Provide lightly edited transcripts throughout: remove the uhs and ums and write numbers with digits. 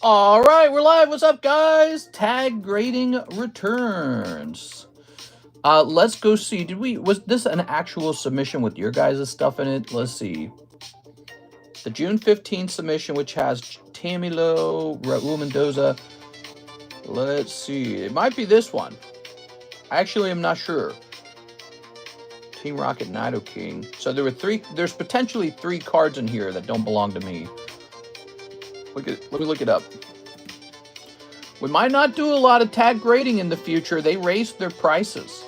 All right, we're live. What's up, guys? Tag grading returns. Let's go see. Was this an actual submission with your guys' stuff in it? Let's see. The June 15th submission, which has Tammy Lowe, Raul Mendoza. Let's see. It might be this one. Actually, I'm not sure. Team Rocket Nido King. So there were there's potentially 3 cards in here that don't belong to me. Let me look it up. We might not do a lot of tag grading in the future. They raised their prices,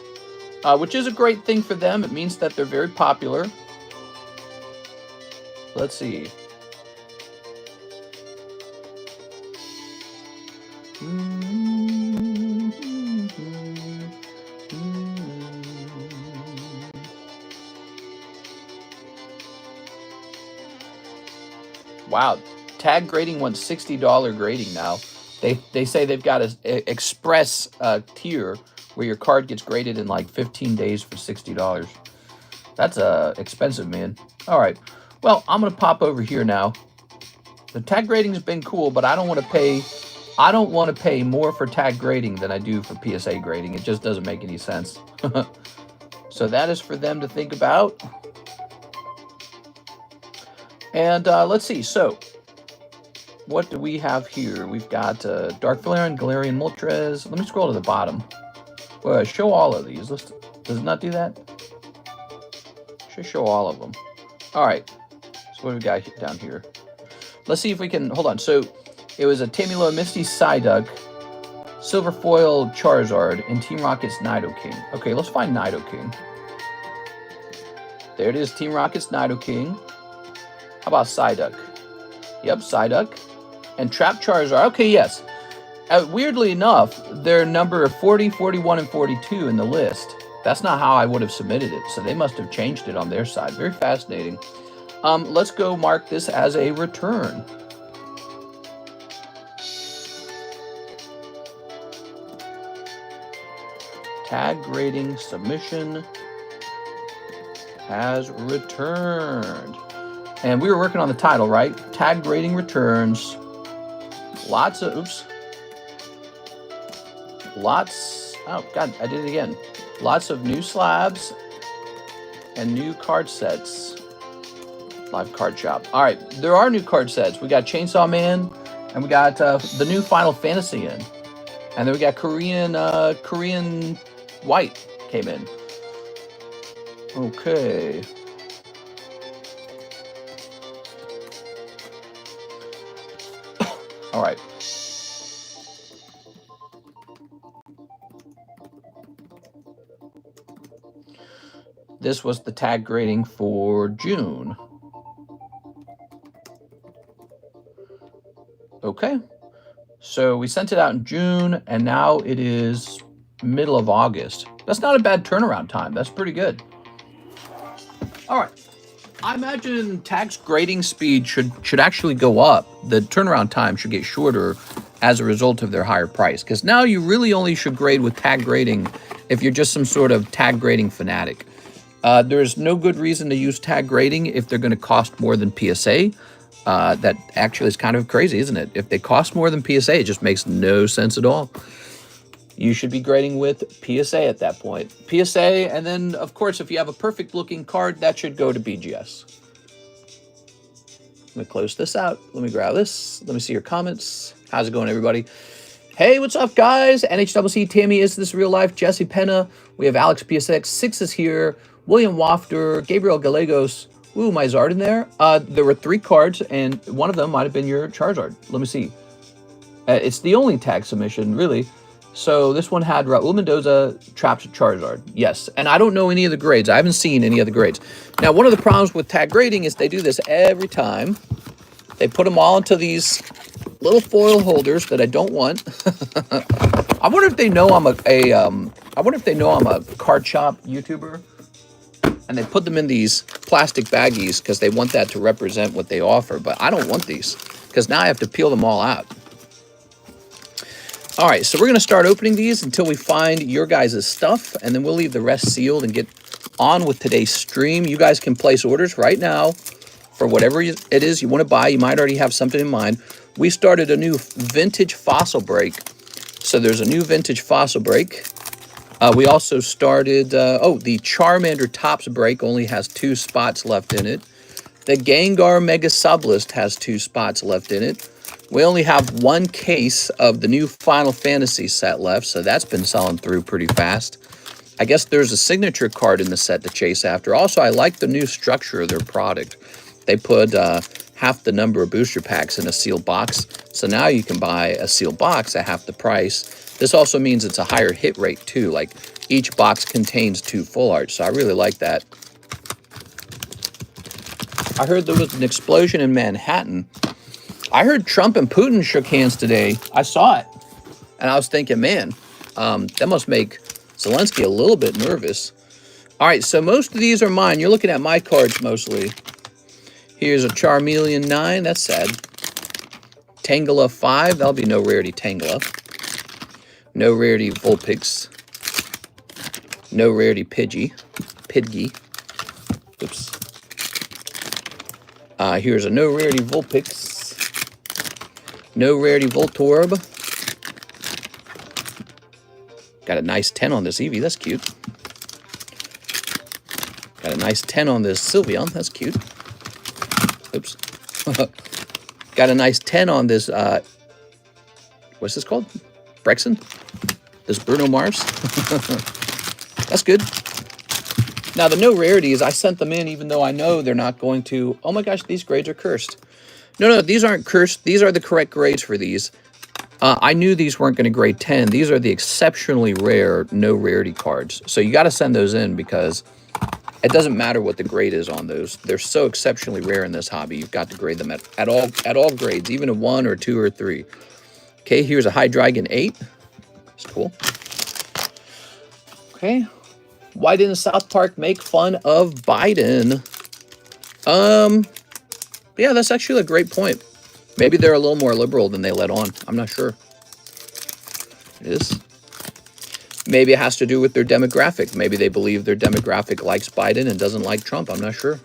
which is a great thing for them. It means that they're very popular. Let's see. Wow, tag grading wants $60 grading now. They say they've got an express tier where your card gets graded in like 15 days for $60. That's expensive, man. All right, well, I'm gonna pop over here now. The tag grading has been cool, but I don't want to pay. I don't want to pay more for tag grading than I do for PSA grading. It just doesn't make any sense. So that is for them to think about. And let's see. So, what do we have here? We've got Dark Valerian, Galarian Moltres. Let me scroll to the bottom. Show all of these. Does it not do that? Should show all of them. All right. So what do we got down here? Let's see if we can. Hold on. So it was a Tammy-Lowe Misty Psyduck, Silver Foil Charizard, and Team Rocket's Nido King. Okay, let's find Nido King. There it is. Team Rocket's Nido King. How about Psyduck? Yep, Psyduck. And Trap Charizard. Okay, yes. Weirdly enough, they're number 40, 41, and 42 in the list. That's not how I would have submitted it, so they must have changed it on their side. Very fascinating. Let's go mark this as a return. Tag grading submission has returned. And we were working on the title, right? Tag grading returns. Lots of, oops. Lots, oh God, I did it again. Lots of new slabs and new card sets. Live card shop. All right, there are new card sets. We got Chainsaw Man, and we got the new Final Fantasy in. And then we got Korean White came in. Okay. All right. This was the tag grading for June. Okay. So we sent it out in June, and now it is middle of August. That's not a bad turnaround time. That's pretty good. All right. I imagine tags grading speed should actually go up. The turnaround time should get shorter as a result of their higher price. Because now you really only should grade with tag grading if you're just some sort of tag grading fanatic. There's no good reason to use tag grading if they're going to cost more than PSA. That actually is kind of crazy, isn't it? If they cost more than PSA, it just makes no sense at all. You should be grading with PSA at that point. PSA, and then, of course, if you have a perfect-looking card, that should go to BGS. Let me close this out. Let me grab this. Let me see your comments. How's it going, everybody? Hey, what's up, guys? NHCC, Tammy, Is This Real Life? Jesse Penna. We have Alex PSX. Six is here. William Wafter. Gabriel Gallegos. Ooh, my Zard in there. There were 3 cards, and one of them might have been your Charizard. Let me see. It's the only tag submission, really. So this one had Raul Mendoza, Trapped Charizard. Yes, and I don't know any of the grades. I haven't seen any of the grades. Now, one of the problems with tag grading is they do this every time. They put them all into these little foil holders that I don't want. I wonder if they know I'm I wonder if they know I'm a card shop YouTuber, and they put them in these plastic baggies because they want that to represent what they offer. But I don't want these because now I have to peel them all out. All right, so we're going to start opening these until we find your guys' stuff, and then we'll leave the rest sealed and get on with today's stream. You guys can place orders right now for whatever it is you want to buy. You might already have something in mind. we started a new vintage fossil break. So there's a new vintage fossil break. We also started, the Charmander Tops break only has 2 spots left in it. The Gengar Mega Sublist has 2 spots left in it. We only have 1 case of the new Final Fantasy set left, so that's been selling through pretty fast. I guess there's a signature card in the set to chase after. Also, I like the new structure of their product. They put half the number of booster packs in a sealed box, so now you can buy a sealed box at half the price. This also means it's a higher hit rate too, like each box contains 2 full arts, so I really like that. I heard there was an explosion in Manhattan. I heard Trump and Putin shook hands today. I saw it, and I was thinking, man, that must make Zelensky a little bit nervous. All right, so most of these are mine. You're looking at my cards mostly. Here's a Charmeleon 9, that's sad. Tangela 5, that'll be no rarity Tangela. No rarity Vulpix. No rarity Pidgey. Oops. Here's a no rarity Vulpix. No rarity Voltorb. Got a nice 10 on this Eevee, that's cute. Got a nice 10 on this Sylveon, that's cute. Oops. Got a nice 10 on this, what's this called? Brexen? This Bruno Mars? That's good. Now, the no rarities, I sent them in even though I know they're not going to... Oh my gosh, these grades are cursed. No, these aren't cursed. These are the correct grades for these. I knew these weren't going to grade 10. These are the exceptionally rare no rarity cards. So you got to send those in because it doesn't matter what the grade is on those. They're so exceptionally rare in this hobby. You've got to grade them at all grades, even a 1 or 2 or 3. Okay, here's a Hydreigon 8. It's cool. Okay. Why didn't South Park make fun of Biden? Yeah, that's actually a great point. Maybe they're a little more liberal than they let on. I'm not sure. It is. Maybe it has to do with their demographic. Maybe they believe their demographic likes Biden and doesn't like Trump. I'm not sure.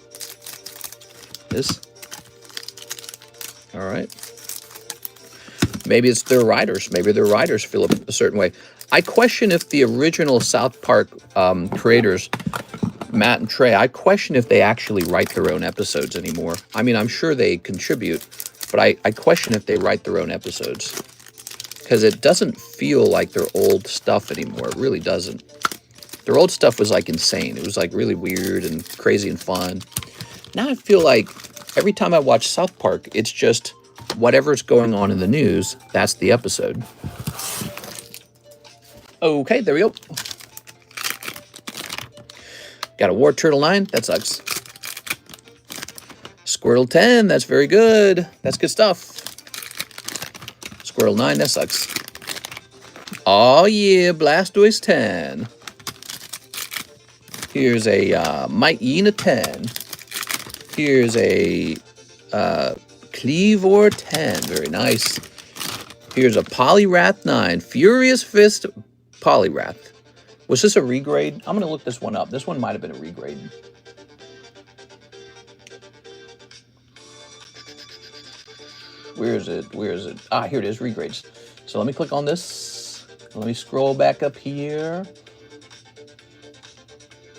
It is. All right. Maybe it's their writers. Maybe their writers feel a certain way. I question if the original South Park creators, Matt and Trey, I question if they actually write their own episodes anymore. I mean, I'm sure they contribute, but I question if they write their own episodes. Because it doesn't feel like their old stuff anymore. It really doesn't. Their old stuff was like insane. It was like really weird and crazy and fun. Now I feel like every time I watch South Park, it's just whatever's going on in the news, that's the episode. Okay, there we go. Got a War Turtle 9. That sucks. Squirtle 10. That's very good. That's good stuff. Squirtle 9. That sucks. Oh, yeah. Blastoise 10. Here's a Myena 10. Here's a Cleavor 10. Very nice. Here's a Poliwrath 9. Furious Fist Poliwrath. Was this a regrade? I'm going to look this one up. This one might have been a regrade. Where is it? Where is it? Ah, here it is, regrades. So let me click on this. Let me scroll back up here.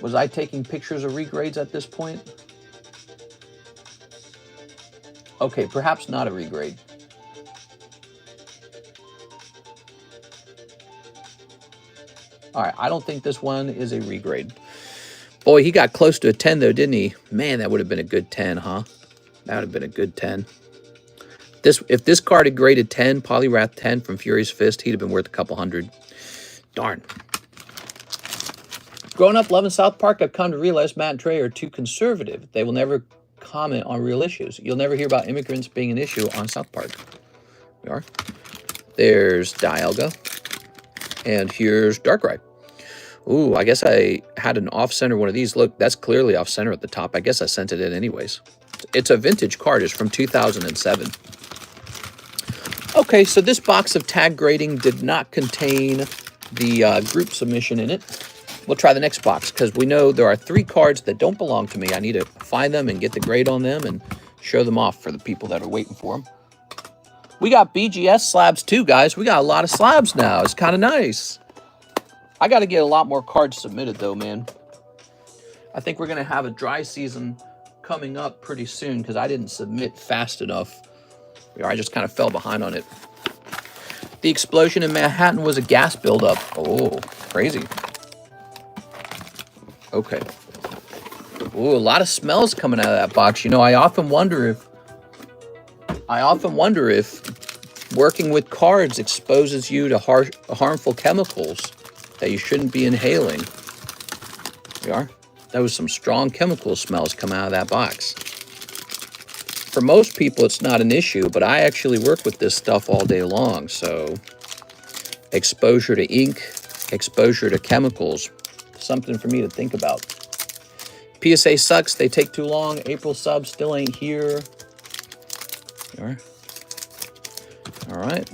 Was I taking pictures of regrades at this point? Okay, perhaps not a regrade. All right, I don't think this one is a regrade. Boy, he got close to a 10 though, didn't he? Man, that would have been a good 10, huh? That would have been a good 10. If this card had graded 10, Poliwrath 10 from Furious Fist, he'd have been worth a couple hundred. Darn. Growing up loving South Park, I've come to realize Matt and Trey are too conservative. They will never comment on real issues. You'll never hear about immigrants being an issue on South Park. We are. There's Dialga. And here's Darkrai. Ooh, I guess I had an off-center one of these. Look, that's clearly off-center at the top. I guess I sent it in anyways. It's a vintage card. It's from 2007. Okay, so this box of tag grading did not contain the group submission in it. We'll try the next box because we know there are 3 cards that don't belong to me. I need to find them and get the grade on them and show them off for the people that are waiting for them. We got BGS slabs too, guys. We got a lot of slabs now. It's kind of nice. I got to get a lot more cards submitted, though, man. I think we're going to have a dry season coming up pretty soon because I didn't submit fast enough. I just kind of fell behind on it. The explosion in Manhattan was a gas buildup. Oh, crazy. Okay. Ooh, a lot of smells coming out of that box. You know, I often wonder if working with cards exposes you to harmful chemicals that you shouldn't be inhaling. There we are. That was some strong chemical smells coming out of that box. For most people, it's not an issue, but I actually work with this stuff all day long. So exposure to ink, exposure to chemicals, something for me to think about. PSA sucks. They take too long. April sub still ain't here. There. All right.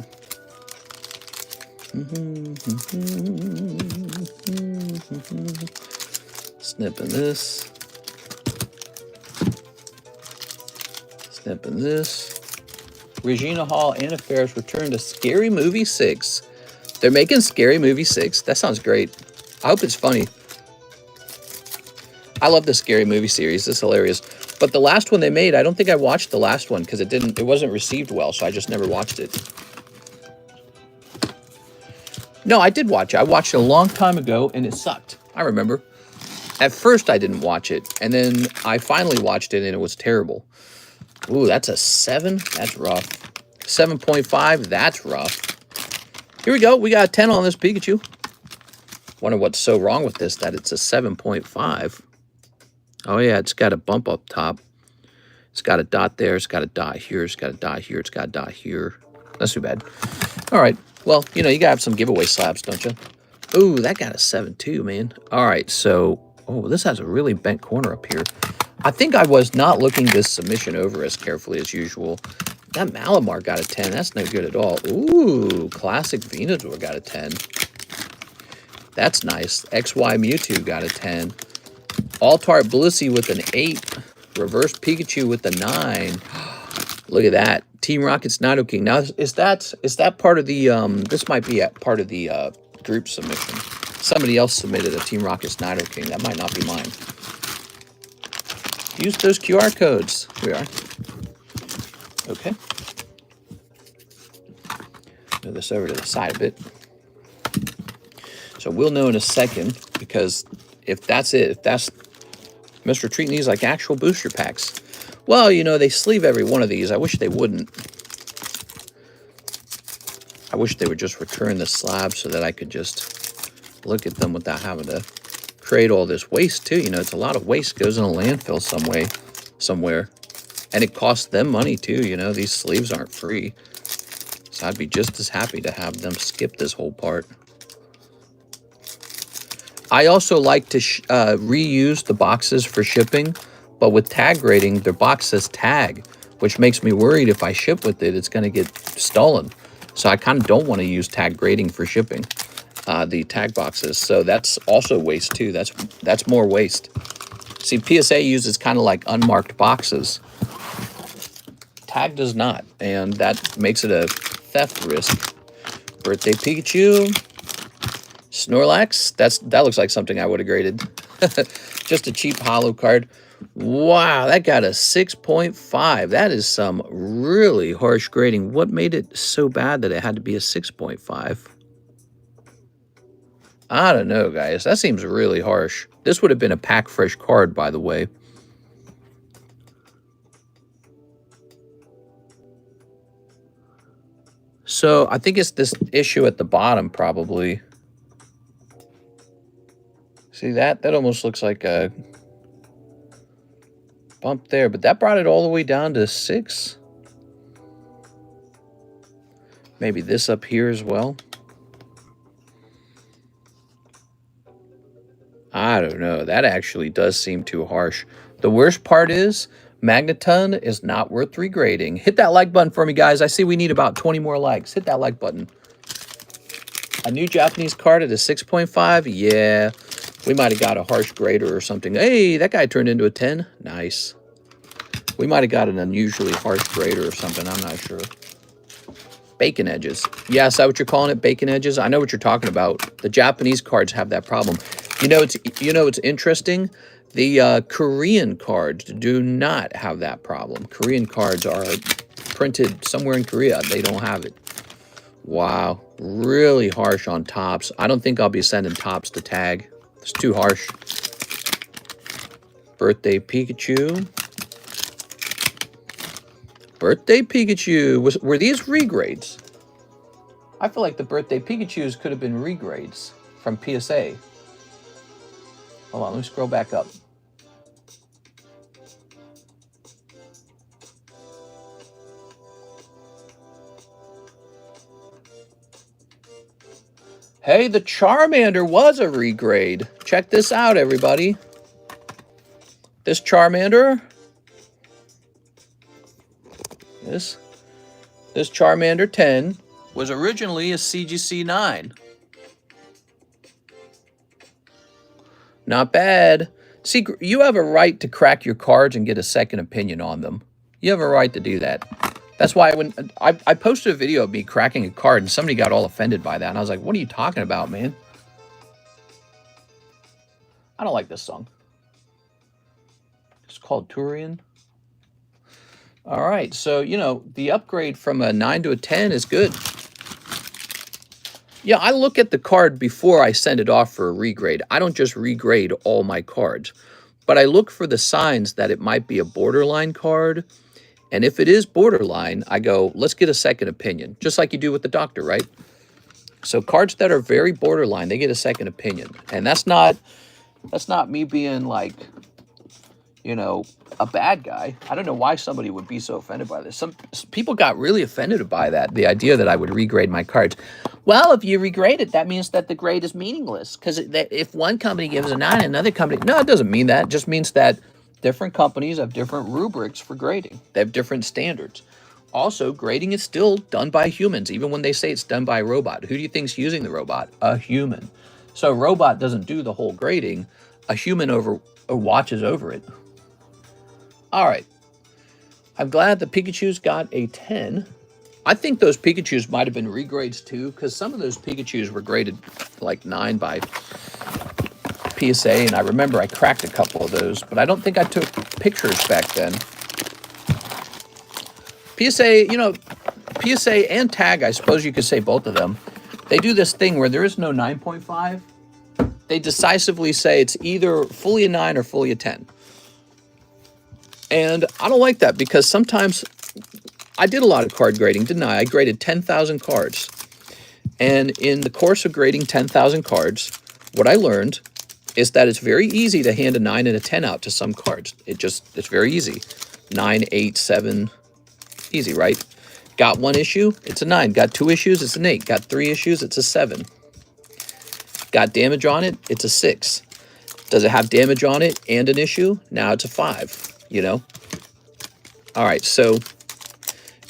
Snipping this. Snipping this. Regina Hall and Affairs return to Scary Movie 6. They're making Scary Movie 6. That sounds great. I hope it's funny. I love the Scary Movie series. It's hilarious. But the last one they made, I don't think I watched the last one because it wasn't received well, so I just never watched it. No, I did watch it. I watched it a long time ago and it sucked. I remember. At first I didn't watch it, and then I finally watched it and it was terrible. Ooh, that's a 7? That's rough. 7.5, that's rough. Here we go. We got a 10 on this Pikachu. Wonder what's so wrong with this that it's a 7.5. Oh yeah, it's got a bump up top. It's got a dot there. It's got a dot here. It's got a dot here. It's got a dot here. That's too bad. All right. Well, you know, you got to have some giveaway slabs, don't you? Ooh, that got a 7 too, man. All right. So, oh, this has a really bent corner up here. I think I was not looking this submission over as carefully as usual. That Malamar got a 10. That's no good at all. Ooh, classic Venusaur got a 10. That's nice. XY Mewtwo got a 10. Altart Blissey with an 8. Reverse Pikachu with a 9. Look at that. Team Rocket's Nido King. Now, is that part of the, this might be part of the group submission. Somebody else submitted a Team Rocket's Nido King. That might not be mine. Use those QR codes. Here we are. Okay. Move this over to the side a bit. So we'll know in a second, because if that's it, if that's Mr. treating these like actual booster packs. Well, you know, they sleeve every one of these. I wish they wouldn't. I wish they would just return the slab so that I could just look at them without having to create all this waste too. You know, it's a lot of waste goes in a landfill somewhere. And it costs them money too, you know. These sleeves aren't free. So I'd be just as happy to have them skip this whole part. I also like to reuse the boxes for shipping, but with tag grading, the box says tag, which makes me worried if I ship with it, it's going to get stolen. So I kind of don't want to use tag grading for shipping, the tag boxes. So that's also waste too. That's more waste. See, PSA uses kind of like unmarked boxes. Tag does not, and that makes it a theft risk. Birthday Pikachu. Snorlax, that looks like something I would have graded. Just a cheap holo card. Wow, that got a 6.5. That is some really harsh grading. What made it so bad that it had to be a 6.5? I don't know, guys. That seems really harsh. This would have been a pack fresh card, by the way. So I think it's this issue at the bottom, probably. See that? That almost looks like a bump there, but that brought it all the way down to 6. Maybe this up here as well. I don't know. That actually does seem too harsh. The worst part is Magneton is not worth regrading. Hit that like button for me, guys. I see we need about 20 more likes. Hit that like button. A new Japanese card at a 6.5? Yeah. We might have got a harsh grader or something. Hey, that guy turned into a 10. Nice. We might have got an unusually harsh grader or something. I'm not sure. Bacon edges. Yeah, is that what you're calling it? Bacon edges? I know what you're talking about. The Japanese cards have that problem. It's interesting. The Korean cards do not have that problem. Korean cards are printed somewhere in Korea. They don't have it. Wow, really harsh on tops. I don't think I'll be sending tops to tag. It's too harsh. Birthday Pikachu. Birthday Pikachu. Were these regrades? I feel like the Birthday Pikachus could have been regrades from PSA. Hold on, let me scroll back up. Hey, the Charmander was a regrade. Check this out, everybody. This Charmander. This Charmander 10 was originally a CGC 9. Not bad. See, you have a right to crack your cards and get a second opinion on them. You have a right to do that. That's why when I posted a video of me cracking a card and somebody got all offended by that. And I was like, what are you talking about, man? I don't like this song. It's called Turian. All right, so, the upgrade from a 9 to a 10 is good. Yeah, I look at the card before I send it off for a regrade. I don't just regrade all my cards, but I look for the signs that it might be a borderline card. And if it is borderline, I go, let's get a second opinion, just like you do with the doctor, right? So cards that are very borderline, they get a second opinion. And that's not me being like, a bad guy. I don't know why somebody would be so offended by this. Some people got really offended by that, the idea that I would regrade my cards. Well, if you regrade it, that means that the grade is meaningless. Because if one company gives a 9 and another company... No, it doesn't mean that. It just means that different companies have different rubrics for grading. They have different standards. Also, grading is still done by humans, even when they say it's done by a robot. Who do you think's using the robot? A human. So a robot doesn't do the whole grading. A human watches over it. All right. I'm glad the Pikachus got a 10. I think those Pikachus might have been regrades too, because some of those Pikachus were graded like 9 by PSA, and I remember I cracked a couple of those, but I don't think I took pictures back then. PSA, PSA and TAG, I suppose you could say both of them, they do this thing where there is no 9.5. They decisively say it's either fully a 9 or fully a 10. And I don't like that because sometimes I did a lot of card grading, didn't I? I graded 10,000 cards. And in the course of grading 10,000 cards, what I learned is that it's very easy to hand a 9 and a 10 out to some cards. It's very easy. 9, 8, 7, easy, right? Got 1 issue, it's a 9. Got 2 issues, it's an 8. Got 3 issues, it's a 7. Got damage on it, it's a 6. Does it have damage on it and an issue? Now it's a 5. All right, so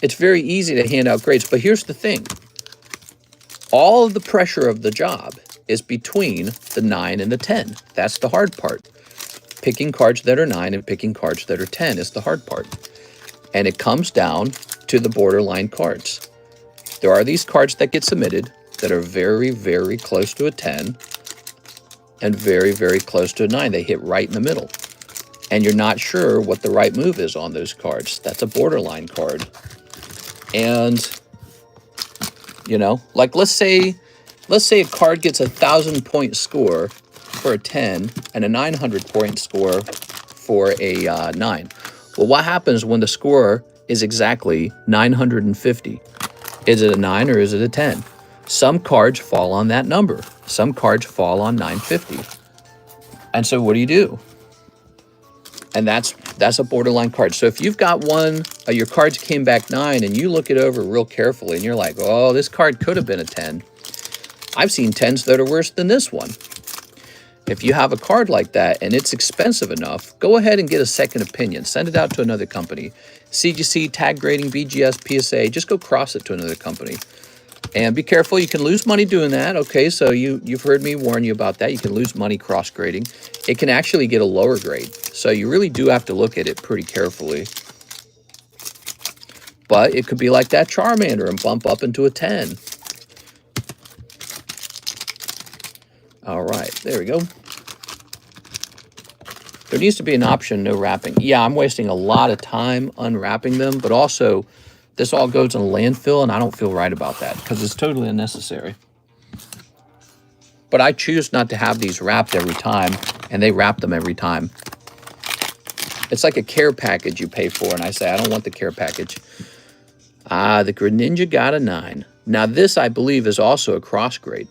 it's very easy to hand out grades, but here's the thing. All of the pressure of the job is between the 9 and the 10. That's the hard part. Picking cards that are 9 and picking cards that are 10 is the hard part. And it comes down to the borderline cards. There are these cards that get submitted that are very, very close to a 10 and very, very close to a 9. They hit right in the middle. And you're not sure what the right move is on those cards. That's a borderline card. And, like let's say a card gets 1,000-point score for a 10 and a 900-point score for a 9. Well, what happens when the score is exactly 950? Is it a 9 or is it a 10? Some cards fall on that number. Some cards fall on 950. And so what do you do? And that's a borderline card. So if you've got one, your cards came back 9 and you look it over real carefully and you're like, oh, this card could have been a 10. I've seen 10s that are worse than this one. If you have a card like that and it's expensive enough, go ahead and get a second opinion. Send it out to another company. CGC, tag grading, BGS, PSA, just go cross it to another company. And be careful, you can lose money doing that. Okay, so you've heard me warn you about that. You can lose money cross grading. It can actually get a lower grade. So you really do have to look at it pretty carefully. But it could be like that Charmander and bump up into a 10. All right, there we go. There needs to be an option, no wrapping. Yeah, I'm wasting a lot of time unwrapping them, but also this all goes in a landfill, and I don't feel right about that because it's totally unnecessary. But I choose not to have these wrapped every time, and they wrap them every time. It's like a care package you pay for, and I say, I don't want the care package. The Greninja got a 9. Now this, I believe, is also a cross grade.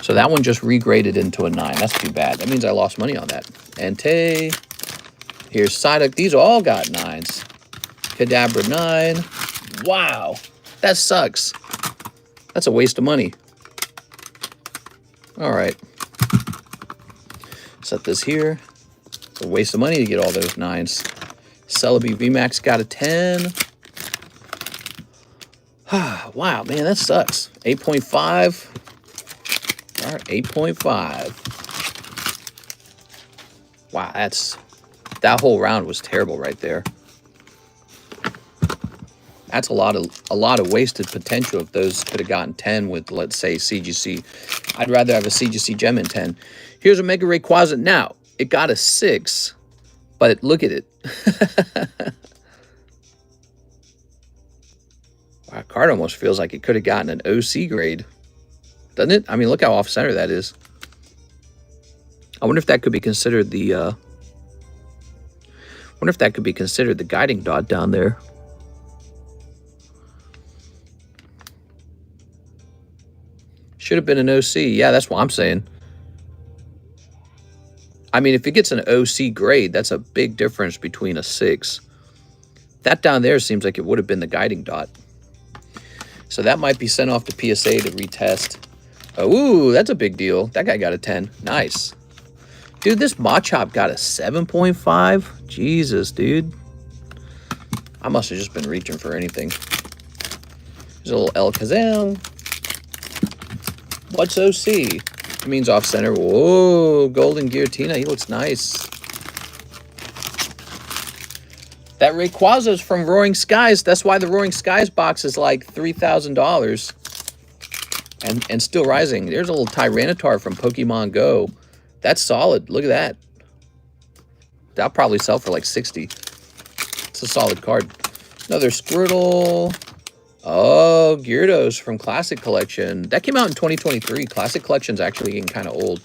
So that one just regraded into a 9. That's too bad. That means I lost money on that. Entei. Here's Psyduck. These all got 9s. Kadabra 9. Wow. That sucks. That's a waste of money. All right. Set this here. It's a waste of money to get all those 9s. Celebi VMAX got a 10. Wow, man, that sucks. 8.5. All right, 8.5. Wow, that whole round was terrible right there. That's a lot of wasted potential if those could have gotten 10 with, let's say, CGC. I'd rather have a CGC gem in 10. Here's a Mega Rayquaza. Now, it got a 6, but look at it. Wow, card almost feels like it could have gotten an OC grade. Doesn't it? I mean, look how off-center that is. I wonder if that could be considered the, guiding dot down there. Should have been an OC. Yeah, that's what I'm saying. I mean, if it gets an OC grade, that's a big difference between a 6. That down there seems like it would have been the guiding dot. So that might be sent off to PSA to retest. Oh, ooh, that's a big deal. That guy got a 10. Nice. Dude, this Machop got a 7.5. Jesus, dude. I must have just been reaching for anything. There's a little El Kazam. What's OC? It means off center. Whoa, Golden Giratina. He looks nice. That Rayquaza is from Roaring Skies. That's why the Roaring Skies box is like $3,000. And still rising. There's a little Tyranitar from Pokemon Go. That's solid. Look at that. That'll probably sell for like 60. It's a solid card. Another Squirtle. Oh, Gyarados from Classic Collection. That came out in 2023. Classic Collection's actually getting kind of old.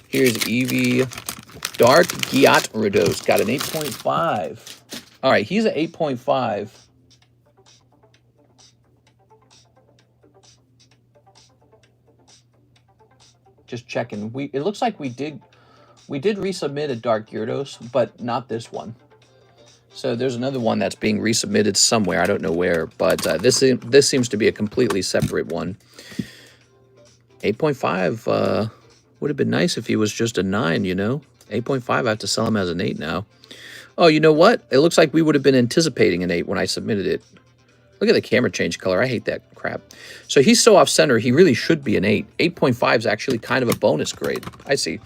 Here's Eevee. Dark Gyarados. Got an 8.5. All right, he's an 8.5. Just checking. It looks like we did resubmit a Dark Gyarados, but not this one. So there's another one that's being resubmitted somewhere. I don't know where, but this seems to be a completely separate one. 8.5 would have been nice if he was just a 9, you know? 8.5, I have to sell him as an 8 now. Oh, you know what? It looks like we would have been anticipating an 8 when I submitted it. Look at the camera change color. I hate that crap. So he's so off-center, he really should be an 8. 8.5 is actually kind of a bonus grade. I see.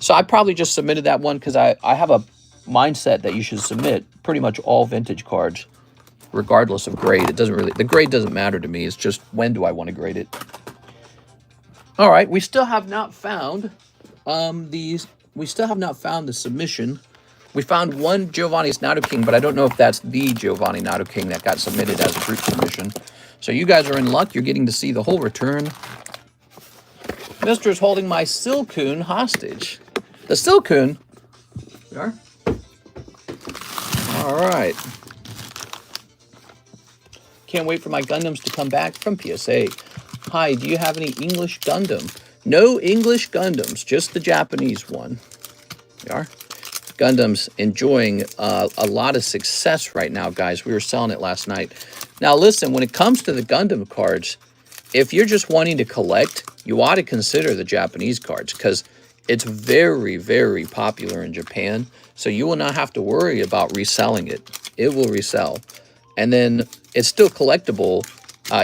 So I probably just submitted that one because I have a mindset that you should submit pretty much all vintage cards, regardless of grade. It doesn't really, the grade doesn't matter to me. It's just when do I want to grade it. All right, we still have not found the submission. We found one Giovanni's Nidoking, but I don't know if that's the Giovanni Nidoking that got submitted as a group submission. So you guys are in luck. You're getting to see the whole return. Mister's holding my Silcoon hostage. The Silcoon. We are. All right. Can't wait for my Gundams to come back from PSA. Hi, do you have any English Gundam? No English Gundams, just the Japanese one. We are. Gundam's enjoying a lot of success right now, guys. We were selling it last night. Now, listen, when it comes to the Gundam cards, if you're just wanting to collect, you ought to consider the Japanese cards because it's very, very popular in Japan. So you will not have to worry about reselling it. It will resell. And then it's still collectible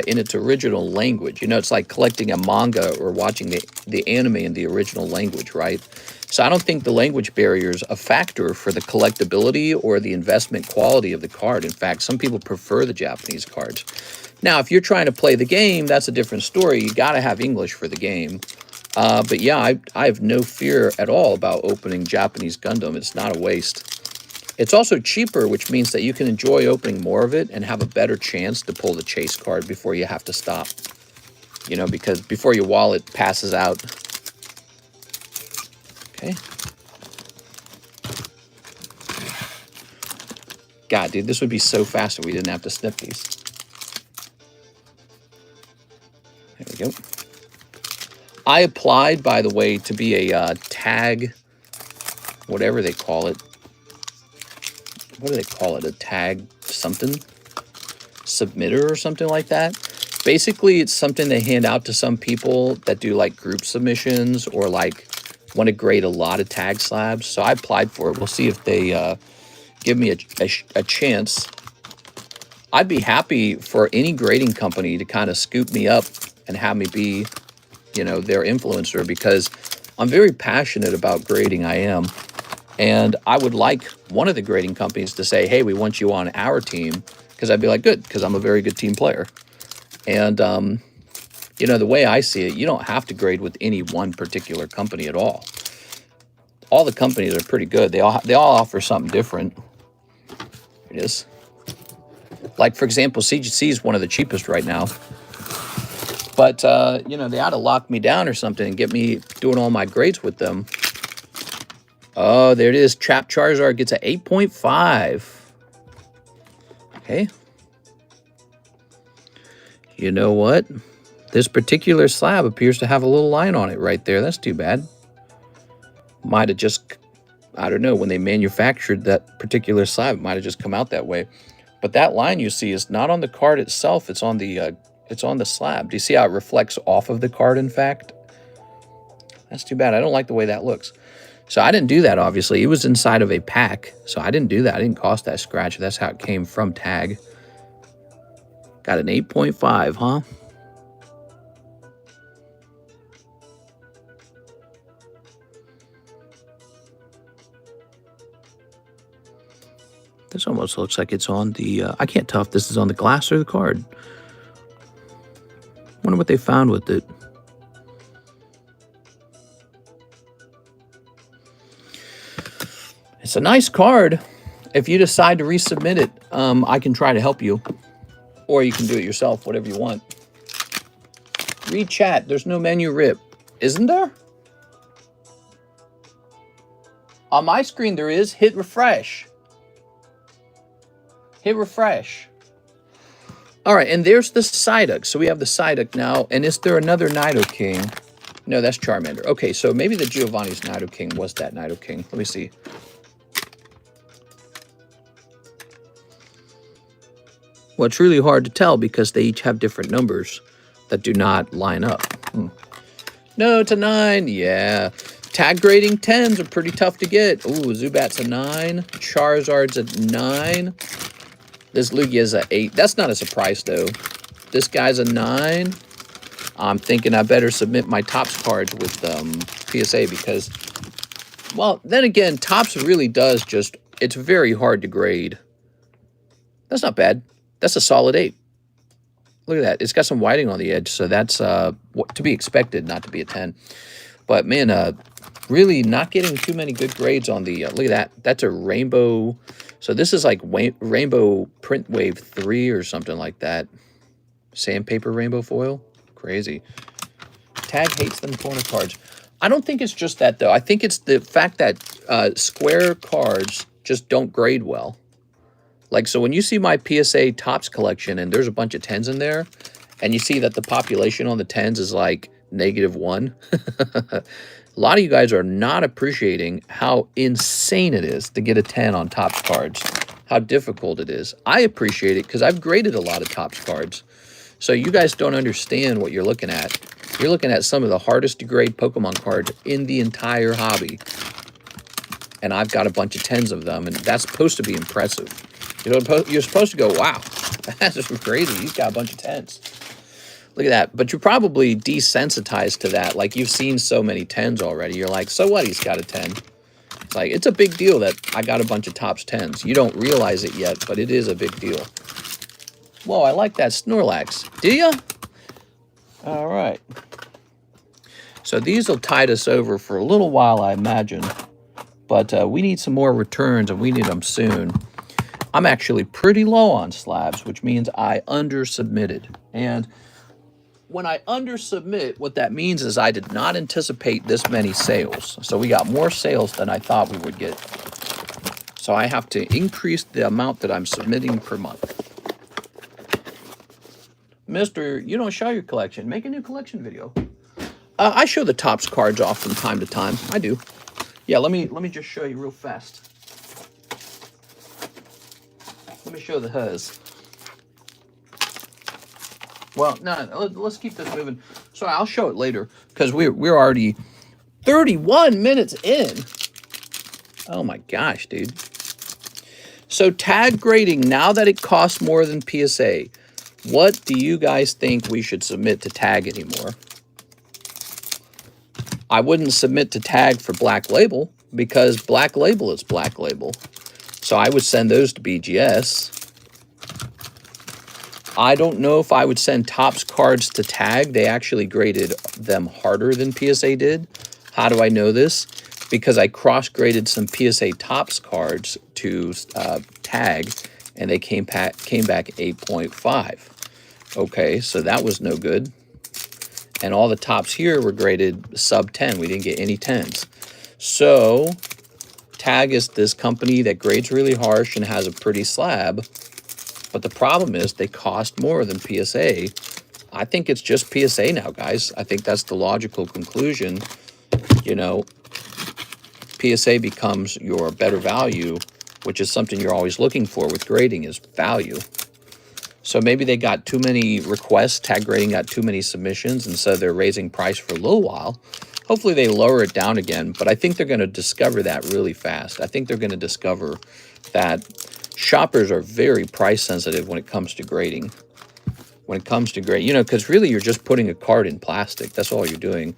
in its original language. You know, it's like collecting a manga or watching the anime in the original language, right? So I don't think the language barrier is a factor for the collectability or the investment quality of the card. In fact, some people prefer the Japanese cards. Now, if you're trying to play the game, that's a different story. You got to have English for the game. But yeah, I have no fear at all about opening Japanese Gundam. It's not a waste. It's also cheaper, which means that you can enjoy opening more of it and have a better chance to pull the chase card before you have to stop. You know, because before your wallet passes out. Okay. God, dude, this would be so fast if we didn't have to snip these. There we go. I applied, by the way, to be a tag, whatever they call it. What do they call it? A tag something? Submitter or something like that. Basically, it's something they hand out to some people that do like group submissions or like want to grade a lot of tag slabs. So I applied for it. We'll see if they give me a chance. I'd be happy for any grading company to kind of scoop me up and have me be, you know, their influencer, because I'm very passionate about grading. I am. And I would like one of the grading companies to say, hey, we want you on our team, because I'd be like, good, because I'm a very good team player. And, you know, the way I see it, you don't have to grade with any one particular company at all. All the companies are pretty good. They all offer something different. Here it is. Like, for example, CGC is one of the cheapest right now. But, you know, they ought to lock me down or something and get me doing all my grades with them. Oh, there it is. Trap Charizard gets an 8.5. Okay. You know what? This particular slab appears to have a little line on it right there. That's too bad. Might have just, I don't know, when they manufactured that particular slab, it might have just come out that way. But that line you see is not on the card itself. It's on the slab. Do you see how it reflects off of the card, in fact? That's too bad. I don't like the way that looks. So I didn't do that, obviously. It was inside of a pack, so I didn't do that. I didn't cost that scratch. That's how it came from tag. Got an 8.5, huh? This almost looks like it's on the... I can't tell if this is on the glass or the card. Wonder what they found with it. It's a nice card. If you decide to resubmit it, I can try to help you. Or you can do it yourself, whatever you want. Read chat. There's no menu rip. Isn't there? On my screen there is. Hit refresh. Hit refresh. All right, and there's the Psyduck. So we have the Psyduck now. And is there another Nidoking? No, that's Charmander. Okay, so maybe the Giovanni's Nidoking was that Nidoking. Let me see. Well, it's really hard to tell because they each have different numbers that do not line up. No, it's a 9. Yeah. Tag grading 10s are pretty tough to get. Ooh, Zubat's a 9. Charizard's a 9. This Lugia's a 8. That's not a surprise, though. This guy's a 9. I'm thinking I better submit my Topps cards with PSA because, well, then again, Topps really does just, it's very hard to grade. That's not bad. That's a solid 8. Look at that. It's got some whiting on the edge, so that's to be expected, not to be a 10. But, man, really not getting too many good grades on the... look at that. That's a rainbow... So this is like Rainbow Print Wave 3 or something like that. Sandpaper rainbow foil. Crazy. Tag hates them corner cards. I don't think it's just that, though. I think it's the fact that square cards just don't grade well. Like, so when you see my PSA Topps collection and there's a bunch of 10s in there, and you see that the population on the 10s is like -1, a lot of you guys are not appreciating how insane it is to get a 10 on Topps cards, how difficult it is. I appreciate it because I've graded a lot of Topps cards. So you guys don't understand what you're looking at. You're looking at some of the hardest to grade Pokemon cards in the entire hobby. And I've got a bunch of 10s of them, and that's supposed to be impressive. You know, you're supposed to go, wow, that's just crazy. He's got a bunch of 10s. Look at that. But you're probably desensitized to that. Like, you've seen so many 10s already. You're like, so what? He's got a 10. It's like, it's a big deal that I got a bunch of tops 10s. You don't realize it yet, but it is a big deal. Whoa, I like that Snorlax. Do ya? All right. So these will tide us over for a little while, I imagine. But we need some more returns, and we need them soon. I'm actually pretty low on slabs, which means I undersubmitted. And when I undersubmit, what that means is I did not anticipate this many sales. So we got more sales than I thought we would get. So I have to increase the amount that I'm submitting per month. Mister, you don't show your collection. Make a new collection video. I show the tops cards off from time to time. I do. Yeah, let me just show you real fast. Let me show the hers. Well, no, let's keep this moving. So I'll show it later because we're already 31 minutes in. Oh my gosh, dude. So tag grading, now that it costs more than PSA, what do you guys think we should submit to tag anymore? I wouldn't submit to tag for Black Label because Black Label is Black Label. So I would send those to BGS. I don't know if I would send tops cards to tag. They actually graded them harder than PSA did. How do I know this? Because I cross-graded some PSA tops cards to tag, and they came back 8.5. Okay, so that was no good. And all the tops here were graded sub 10. We didn't get any 10s. So tag is this company that grades really harsh and has a pretty slab. But the problem is they cost more than PSA. I think it's just PSA now, guys. I think that's the logical conclusion. You know, PSA becomes your better value, which is something you're always looking for with grading is value. So maybe they got too many requests, tag grading got too many submissions, and so they're raising price for a little while. Hopefully they lower it down again, but I think they're going to discover that really fast. I think they're going to discover that shoppers are very price sensitive when it comes to grading. When it comes to grading, you know, because really you're just putting a card in plastic. That's all you're doing.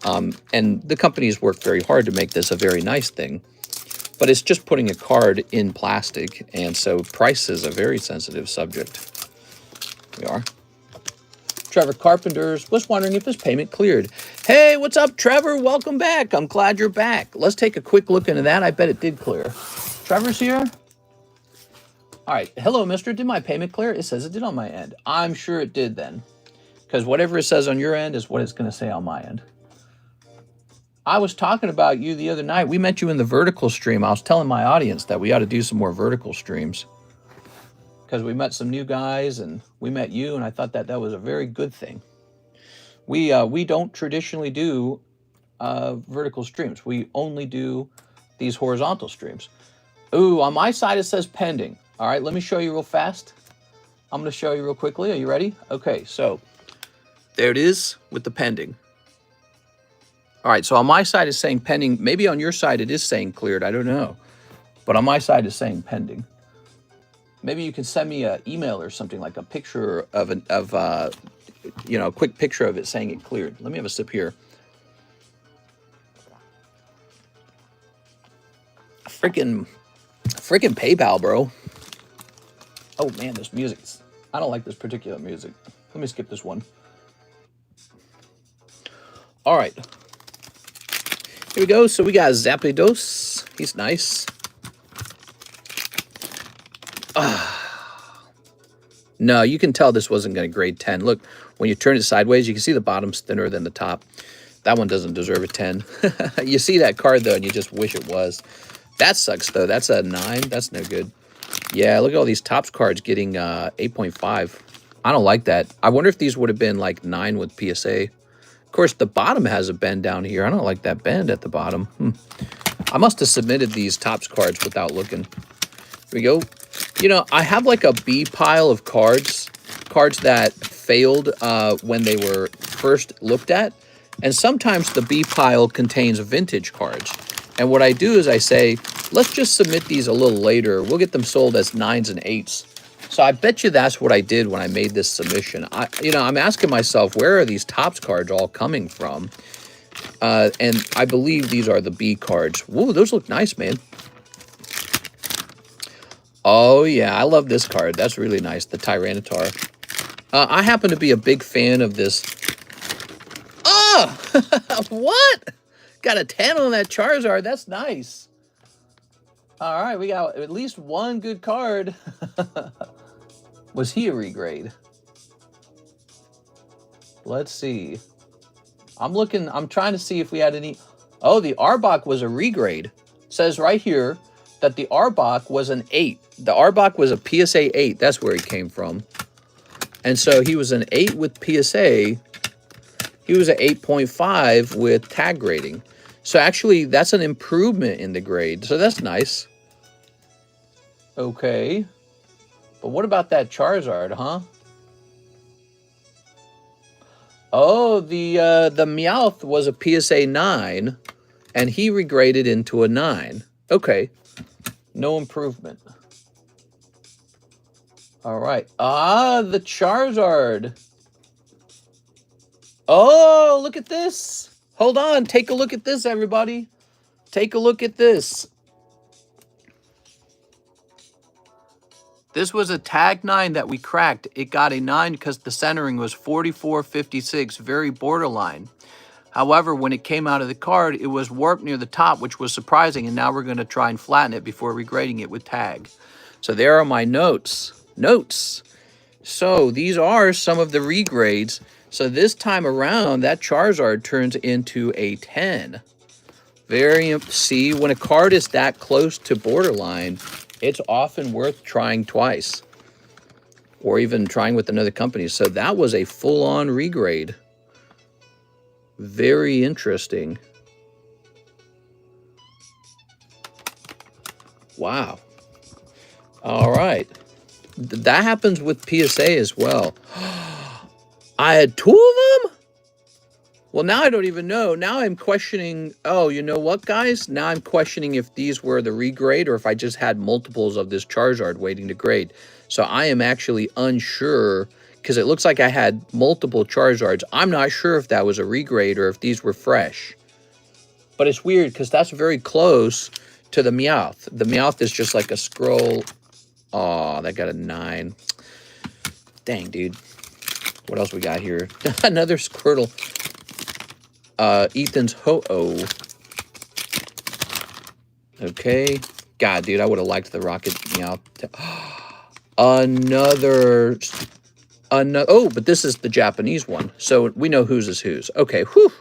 And the companies work very hard to make this a very nice thing. But it's just putting a card in plastic, and so price is a very sensitive subject. We are. Trevor Carpenters was wondering if his payment cleared. Hey, what's up, Trevor? Welcome back. I'm glad you're back. Let's take a quick look into that. I bet it did clear. Trevor's here. All right. Hello, mister. Did my payment clear? It says it did on my end. I'm sure it did then, because whatever it says on your end is what it's going to say on my end. I was talking about you the other night. We met you in the vertical stream. I was telling my audience that we ought to do some more vertical streams because we met some new guys and we met you, and I thought that that was a very good thing. We don't traditionally do vertical streams. We only do these horizontal streams. Ooh, on my side it says pending. All right, let me show you real fast. I'm going to show you real quickly. Are you ready? Okay, so there it is with the pending. All right, so on my side it's saying pending. Maybe on your side it is saying cleared. I don't know. But on my side it's saying pending. Maybe you can send me an email or something, like a picture of you know, a quick picture of it saying it cleared. Let me have a sip here. Freaking PayPal, bro. Oh man, this music. I don't like this particular music. Let me skip this one. All right. Here we go. So we got Zapdos. He's nice. No, you can tell this wasn't going to grade 10. Look, when you turn it sideways, you can see the bottom's thinner than the top. That one doesn't deserve a 10. You see that card, though, and you just wish it was. That sucks, though. That's a 9. That's no good. Yeah, look at all these tops cards getting 8.5. I don't like that. I wonder if these would have been like 9 with PSA. Of course, the bottom has a bend down here. I don't like that bend at the bottom. I must have submitted these tops cards without looking. Here we go. You know, I have like a B pile of cards that failed when they were first looked at. And sometimes the B pile contains vintage cards. And what I do is I say, let's just submit these a little later. We'll get them sold as 9s and 8s. So I bet you that's what I did when I made this submission. I'm asking myself, where are these Topps cards all coming from? And I believe these are the B cards. Whoa, those look nice, man. Oh, yeah, I love this card. That's really nice, the Tyranitar. I happen to be a big fan of this. Oh, what? Got a 10 on that Charizard. That's nice. All right, we got at least one good card. Was he a regrade? Let's see. I'm trying to see if we had any. Oh, the Arbok was a regrade. It says right here that the Arbok was an 8. The Arbok was a PSA 8. That's where he came from. And so he was an 8 with PSA. He was an 8.5 with tag grading. So actually, that's an improvement in the grade. So that's nice. Okay. But what about that Charizard, huh? Oh, the Meowth was a PSA 9, and he regraded into a 9. Okay. No improvement. All right. Ah, the Charizard. Oh, look at this. Hold on. Take a look at this, everybody. Take a look at this. This was a tag 9 that we cracked. It got a 9 because the centering was 44.56, very borderline. However, when it came out of the card, it was warped near the top, which was surprising, and now we're going to try and flatten it before regrading it with tag. So there are my notes. So these are some of the regrades. So this time around, that Charizard turns into a 10. See, when a card is that close to borderline, it's often worth trying twice, or even trying with another company. So that was a full-on regrade. Very interesting. Wow. All right. That happens with PSA as well. I had 2 of them? Well, now I don't even know. Now I'm questioning. Oh, you know what, guys? Now I'm questioning if these were the regrade or if I just had multiples of this Charizard waiting to grade. So I am actually unsure because it looks like I had multiple Charizards. I'm not sure if that was a regrade or if these were fresh. But it's weird because that's very close to the Meowth. The Meowth is just like a scroll. Oh, that got a 9. Dang, dude. What else we got here? Another Squirtle. Ethan's Ho-Oh. Okay. God, dude, I would have liked the Rocket Meowth. Another. Oh, but this is the Japanese one. So we know whose is whose. Okay, whew.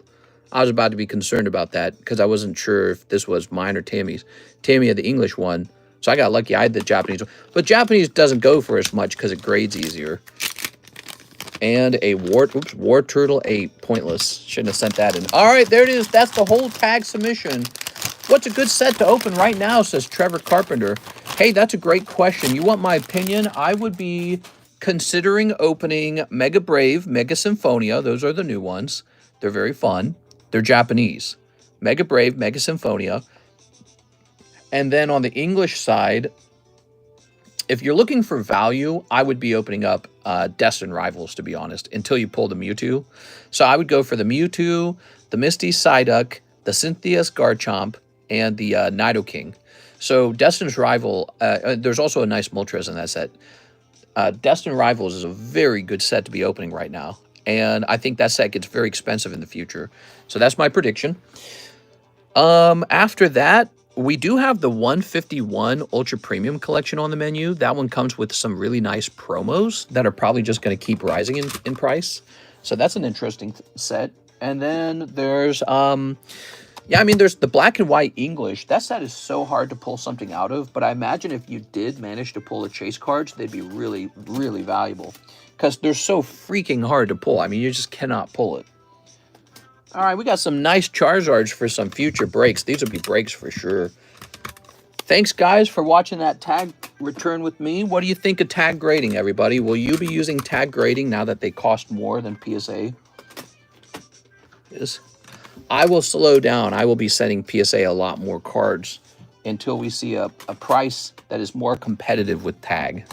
I was about to be concerned about that because I wasn't sure if this was mine or Tammy's. Tammy had the English one, so I got lucky. I had the Japanese one. But Japanese doesn't go for as much because it grades easier. And a War Turtle 8. Pointless. Shouldn't have sent that in. All right, there it is. That's the whole tag submission. What's a good set to open right now, says Trevor Carpenter. Hey, that's a great question. You want my opinion? I would be considering opening Mega Brave, Mega Symphonia. Those are the new ones. They're very fun. They're Japanese. Mega Brave, Mega Symphonia. And then on the English side, if you're looking for value, I would be opening up Destined Rivals, to be honest, until you pull the Mewtwo. So I would go for the Mewtwo, the Misty Psyduck, the Cynthia's Garchomp, and the Nidoking. So Destined Rival, there's also a nice Moltres in that set. Destined Rivals is a very good set to be opening right now. And I think that set gets very expensive in the future. So that's my prediction. After that, we do have the 151 Ultra Premium collection on the menu. That one comes with some really nice promos that are probably just going to keep rising in price. So that's an interesting set. And then there's, there's the Black and White English. That set is so hard to pull something out of, but I imagine if you did manage to pull the chase cards, they'd be really, really valuable because they're so freaking hard to pull. I mean, you just cannot pull it. All right, we got some nice Charizards for some future breaks. These will be breaks for sure. Thanks, guys, for watching that tag return with me. What do you think of tag grading, everybody? Will you be using tag grading now that they cost more than PSA? Yes. I will slow down. I will be sending PSA a lot more cards until we see a price that is more competitive with tag.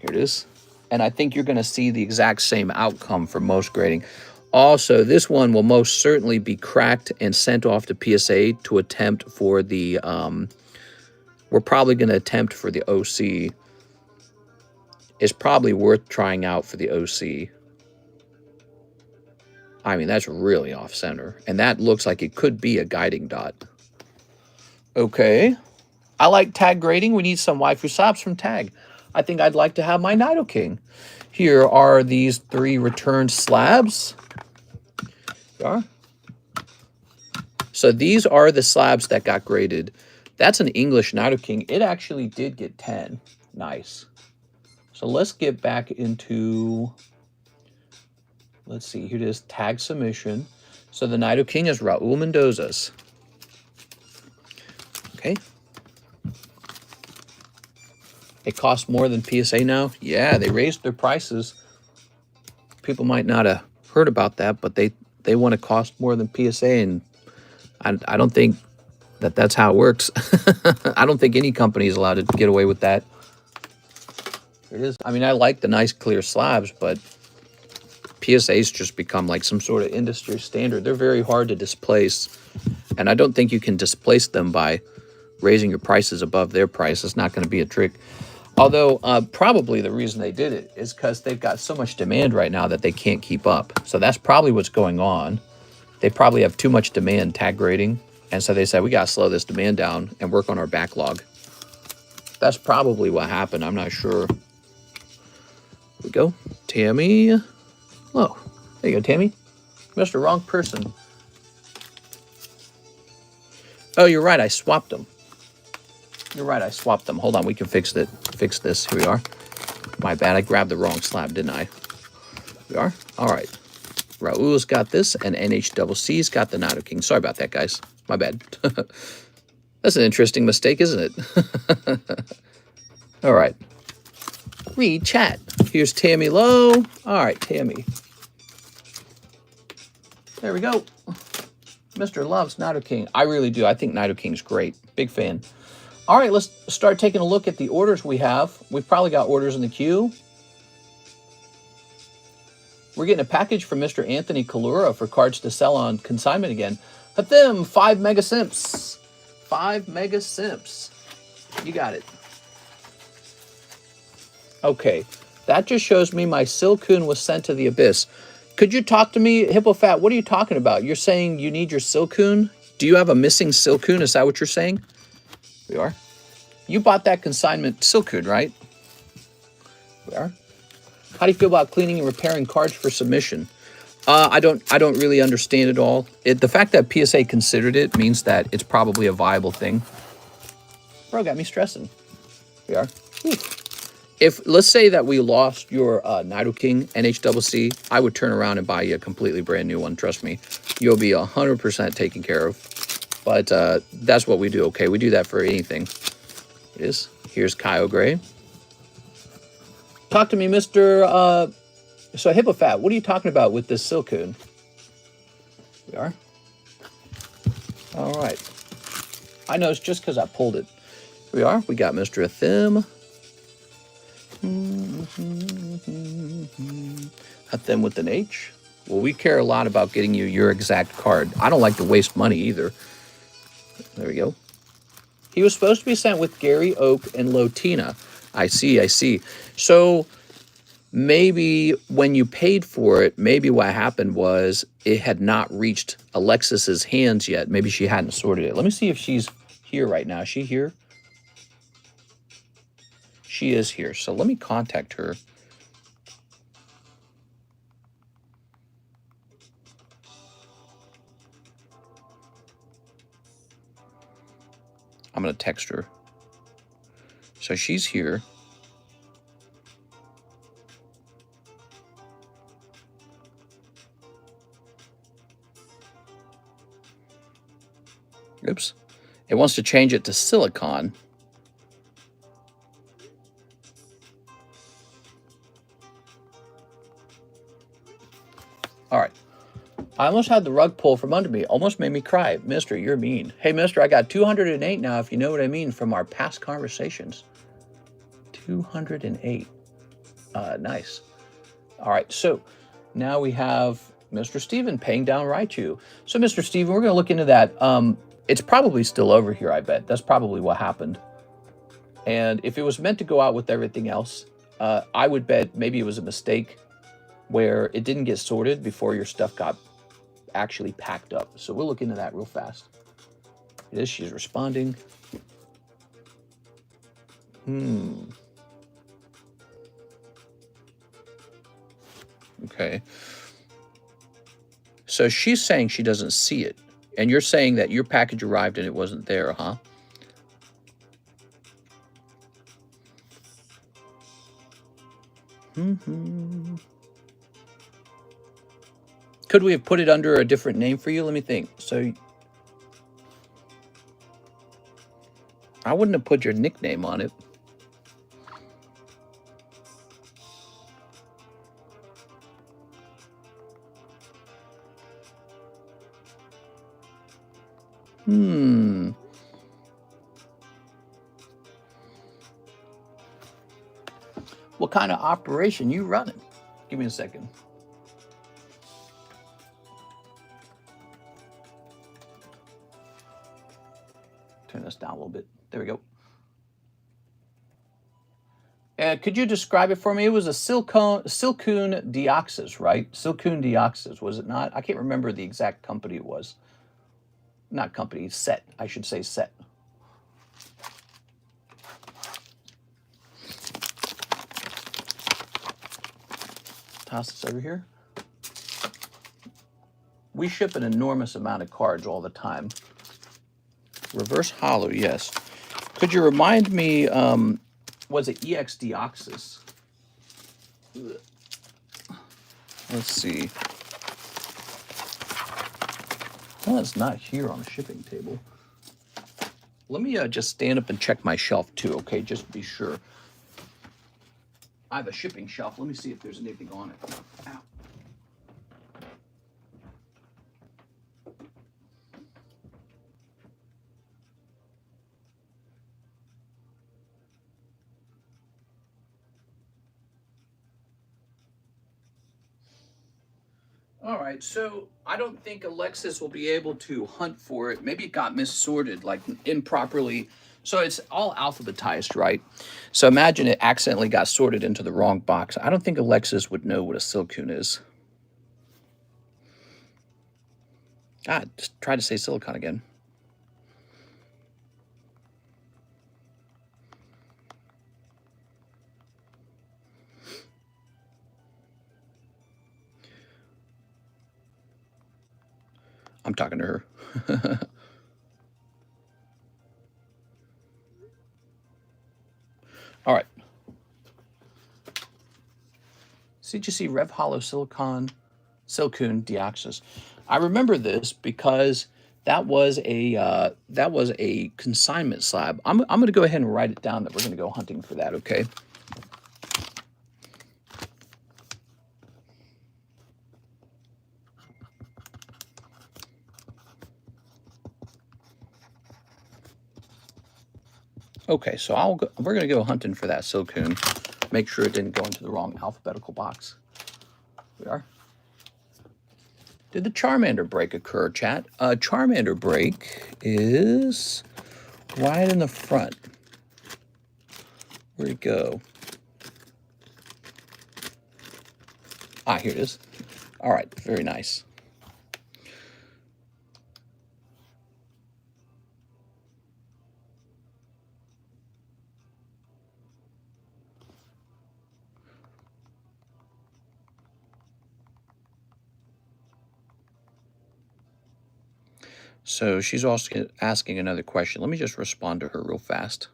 Here it is. And I think you're going to see the exact same outcome for most grading. Also, this one will most certainly be cracked and sent off to PSA to attempt for the, we're probably going to attempt for the OC. It's probably worth trying out for the OC. I mean, that's really off center. And that looks like it could be a guiding dot. Okay. I like tag grading. We need some waifu slabs from tag. I think I'd like to have my Nikke. Here are these 3 returned slabs. So these are the slabs that got graded. That's an English Nikke. It actually did get 10. Nice. So let's get back into, let's see, here it is, tag submission. So the Nikke is Raul Mendoza's. Okay. It costs more than PSA now? Yeah, they raised their prices. People might not have heard about that, but they want to cost more than PSA, and I don't think that that's how it works. I don't think any company is allowed to get away with that. Here it is. I mean, I like the nice clear slabs, but PSA's just become like some sort of industry standard. They're very hard to displace, and I don't think you can displace them by raising your prices above their price. It's not going to be a trick. Although, probably the reason they did it is because they've got so much demand right now that they can't keep up. So that's probably what's going on. They probably have too much demand tag grading. And so they said, we got to slow this demand down and work on our backlog. That's probably what happened. I'm not sure. Here we go. Tammy. Oh, there you go, Tammy. Missed the wrong person. Oh, you're right. I swapped them. You're right, I swapped them. Hold on, we can fix it. Fix this. Here we are. My bad, I grabbed the wrong slab, didn't I? Here we are. All right. Raul's got this, and NHCC's got the Nikke. Sorry about that, guys. My bad. That's an interesting mistake, isn't it? All right. Read chat. Here's Tammy Lowe. All right, Tammy. There we go. Mr. loves Nikke. I really do. I think Nidoking's great. Big fan. All right, let's start taking a look at the orders we have. We've probably got orders in the queue. We're getting a package from Mr. Anthony Kalura for cards to sell on consignment again. But them 5 mega simps. 5 mega simps. You got it. Okay, that just shows me my Silcoon was sent to the abyss. Could you talk to me, HippoFat? What are you talking about? You're saying you need your Silcoon? Do you have a missing Silcoon? Is that what you're saying? We are. You bought that consignment Silcoon, right? We are. How do you feel about cleaning and repairing cards for submission? I don't really understand it all. The fact that PSA considered it means that it's probably a viable thing. Bro, got me stressing. We are. Whew. If, let's say that we lost your Nikke NHCC, I would turn around and buy you a completely brand new one. Trust me. You'll be 100% taken care of. But that's what we do, okay? We do that for anything. It is. Here's Kyle Gray. Talk to me, Mr. So HippoFat, what are you talking about with this Silcoon? We are. All right. I know it's just because I pulled it. Here we are. We got Mr. Athim. Athim with an H. Well, we care a lot about getting you your exact card. I don't like to waste money either. There we go. He was supposed to be sent with Gary Oak and Lotina. I see, I see. So maybe when you paid for it, maybe what happened was it had not reached Alexis's hands yet. Maybe she hadn't sorted it. Let me see if she's here right now. Is she here? She is here. So let me contact her. I'm going to text her. So she's here. Oops. It wants to change it to silicon. All right. I almost had the rug pulled from under me. Almost made me cry. Mister, you're mean. Hey, mister, I got 208 now, if you know what I mean, from our past conversations. 208. Nice. All right, so now we have Mr. Steven paying down Raichu. So, Mr. Steven, we're going to look into that. It's probably still over here, I bet. That's probably what happened. And if it was meant to go out with everything else, I would bet maybe it was a mistake where it didn't get sorted before your stuff got actually packed up. So we'll look into that real fast. It is, she's responding. Okay. So she's saying she doesn't see it. And you're saying that your package arrived and it wasn't there, huh? Could we have put it under a different name for you? Let me think. So I wouldn't have put your nickname on it. What kind of operation you running? Give me a second. Turn this down a little bit. There we go. Could you describe it for me? It was a Silcoon Deoxys, right? Silcoon Deoxys, was it not? I can't remember the exact company it was. Not company, set. I should say set. Toss this over here. We ship an enormous amount of cards all the time. Reverse hollow, yes. Could you remind me, was it EX Deoxys? Let's see. Well, it's not here on the shipping table. Let me just stand up and check my shelf too, okay? Just to be sure. I have a shipping shelf. Let me see if there's anything on it. Ow. All right, so I don't think Alexis will be able to hunt for it. Maybe it got missorted, like improperly. So it's all alphabetized, right? So imagine it accidentally got sorted into the wrong box. I don't think Alexis would know what a Silcoon is. God, just try to say silicon again. I'm talking to her. All right. CGC Rev Hollow Silcoon Deoxys. I remember this because that was a consignment slab. I'm going to go ahead and write it down that we're going to go hunting for that, okay? Okay, so we're going to go hunting for that Silcoon. Make sure it didn't go into the wrong alphabetical box. We are. Did the Charmander break occur, chat? Charmander break is right in the front. Where'd it go? Ah, here it is. All right, very nice. So she's also asking another question. Let me just respond to her real fast.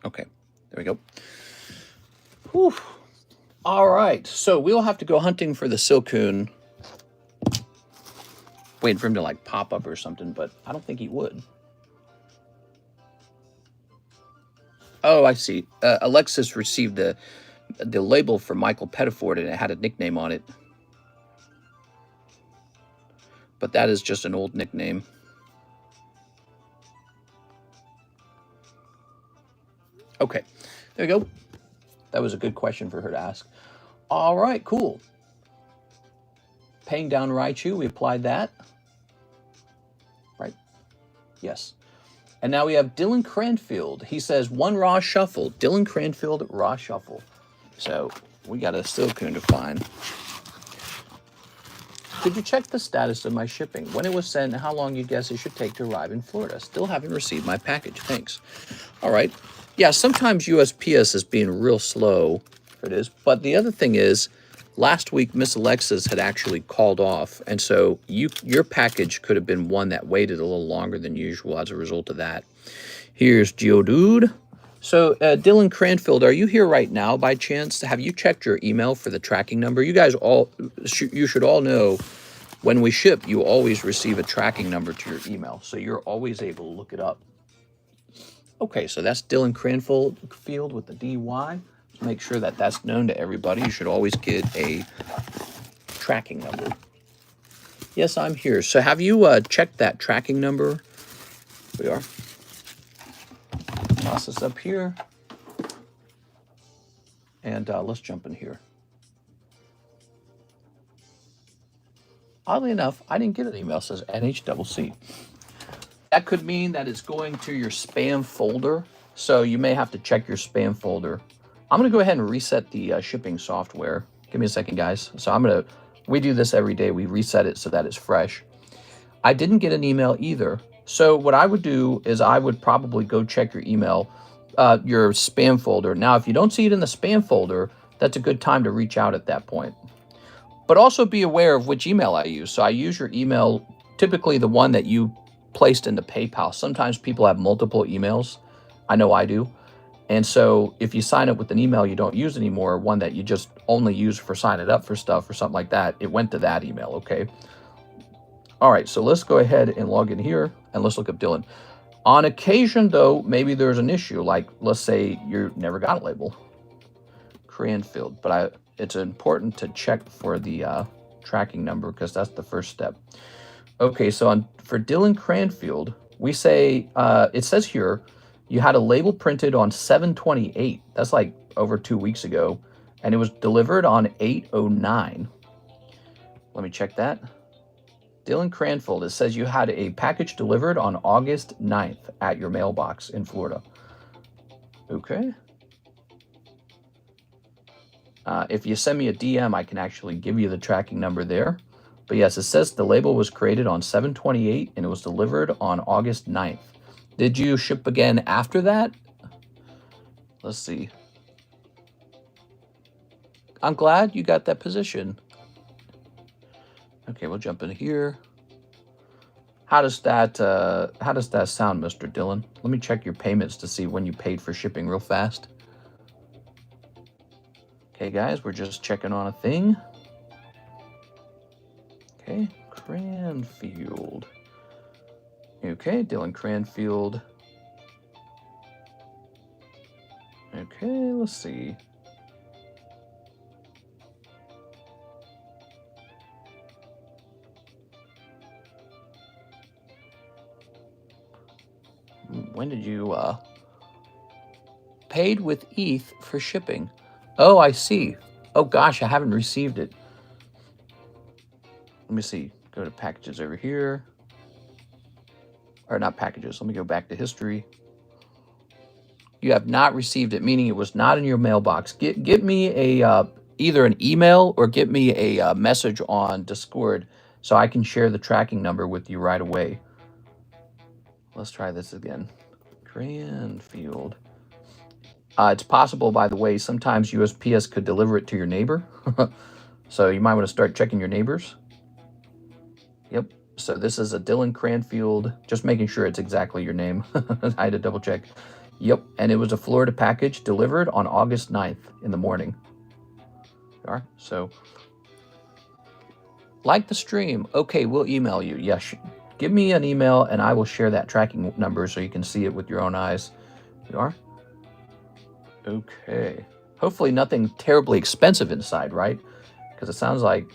Okay, there we go. Whew. All right, so we'll have to go hunting for the Silcoon. Waiting for him to like pop up or something, but I don't think he would. Oh, I see. Alexis received the label from Michael Pettiford, and it had a nickname on it. But that is just an old nickname. Okay, there we go. That was a good question for her to ask. All right, cool. Paying down Raichu, we applied that. Right? Yes. And now we have Dylan Cranfield. He says, 1 raw shuffle. Dylan Cranfield, raw shuffle. So we got a Silcoon to find. Could you check the status of my shipping? When it was sent and how long you guess it should take to arrive in Florida? Still haven't received my package. Thanks. All right. Yeah, sometimes USPS is being real slow for this. But the other thing is, last week, Miss Alexis had actually called off. And so your package could have been one that waited a little longer than usual as a result of that. Here's Geodude. So, Dylan Cranfield, are you here right now by chance? Have you checked your email for the tracking number? You guys all, you should all know when we ship, you always receive a tracking number to your email. So you're always able to look it up. Okay, so that's Dylan Cranfield with the DY. To make sure that that's known to everybody, you should always get a tracking number. Yes, I'm here. So have you checked that tracking number? We are. Toss this up here. And let's jump in here. Oddly enough, I didn't get an email that says NHCC. That could mean that it's going to your spam folder. So you may have to check your spam folder. I'm going to go ahead and reset the shipping software. Give me a second, guys. So we do this every day. We reset it so that it's fresh. I didn't get an email either. So what I would do is I would probably go check your email, your spam folder. Now, if you don't see it in the spam folder, that's a good time to reach out at that point. But also be aware of which email I use. So I use your email, typically the one that you placed into PayPal. Sometimes people have multiple emails. I know I do. And so if you sign up with an email you don't use anymore, one that you just only use for signing up for stuff or something like that, it went to that email, okay? All right, so let's go ahead and log in here and let's look up Dylan. On occasion, though, maybe there's an issue. Like, let's say you never got a label. Cranfield, but it's important to check for the tracking number because that's the first step. Okay, so for Dylan Cranfield, we say, it says here, you had a label printed on 7/28. That's like over 2 weeks ago. And it was delivered on 8/09. Let me check that. Dylan Cranfield, it says you had a package delivered on August 9th at your mailbox in Florida. Okay. If you send me a DM, I can actually give you the tracking number there. But yes, it says the label was created on 7/28 and it was delivered on August 9th. Did you ship again after that? Let's see. I'm glad you got that position. Okay, we'll jump in here. How does that sound, Mr. Dylan? Let me check your payments to see when you paid for shipping real fast. Okay, guys, we're just checking on a thing. Okay, Cranfield. Okay, Dylan Cranfield. Okay, let's see. When did you paid with ETH for shipping? Oh, I see. Oh gosh, I haven't received it. Let me see. Go to packages over here. Or not packages. Let me go back to history. You have not received it, meaning it was not in your mailbox. Get me a either an email or get me a message on Discord so I can share the tracking number with you right away. Let's try this again. Cranfield. It's possible, by the way, sometimes USPS could deliver it to your neighbor. So you might want to start checking your neighbors. Yep. So this is a Dylan Cranfield, just making sure it's exactly your name. I had to double check. Yep, and it was a Florida package delivered on August 9th in the morning. All right, so like the stream. Okay, we'll email you. Yes, give me an email and I will share that tracking number so you can see it with your own eyes. You are? Okay. Hopefully nothing terribly expensive inside, right? Because it sounds like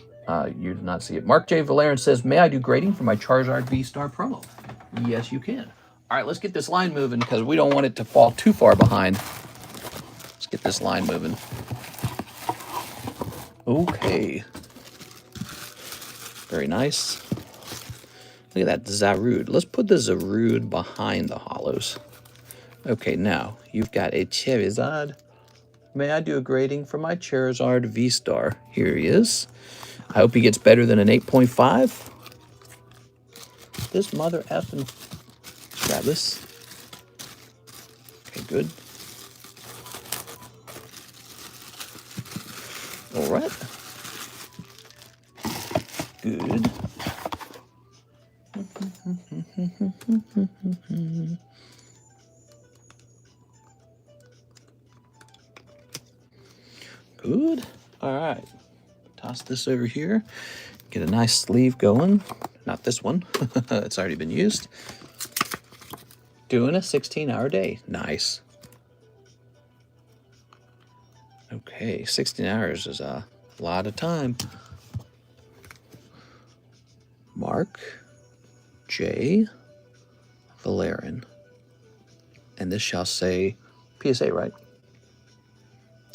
you did not see it. Mark J. Valerian says, may I do grading for my Charizard V-Star promo? Yes, you can. All right, let's get this line moving because we don't want it to fall too far behind. Let's get this line moving. Okay. Very nice. Look at that Zarude. Let's put the Zarude behind the hollows. Okay, now you've got a Charizard. May I do a grading for my Charizard V-Star? Here he is. I hope he gets better than an 8.5. This mother effing. Let's grab this. Okay, good. All right. Good. Good. All right. Toss this over here. Get a nice sleeve going. Not this one. It's already been used. Doing a 16-hour day. Nice. Okay, 16 hours is a lot of time. Mark J. Valerian. And this shall say PSA, right?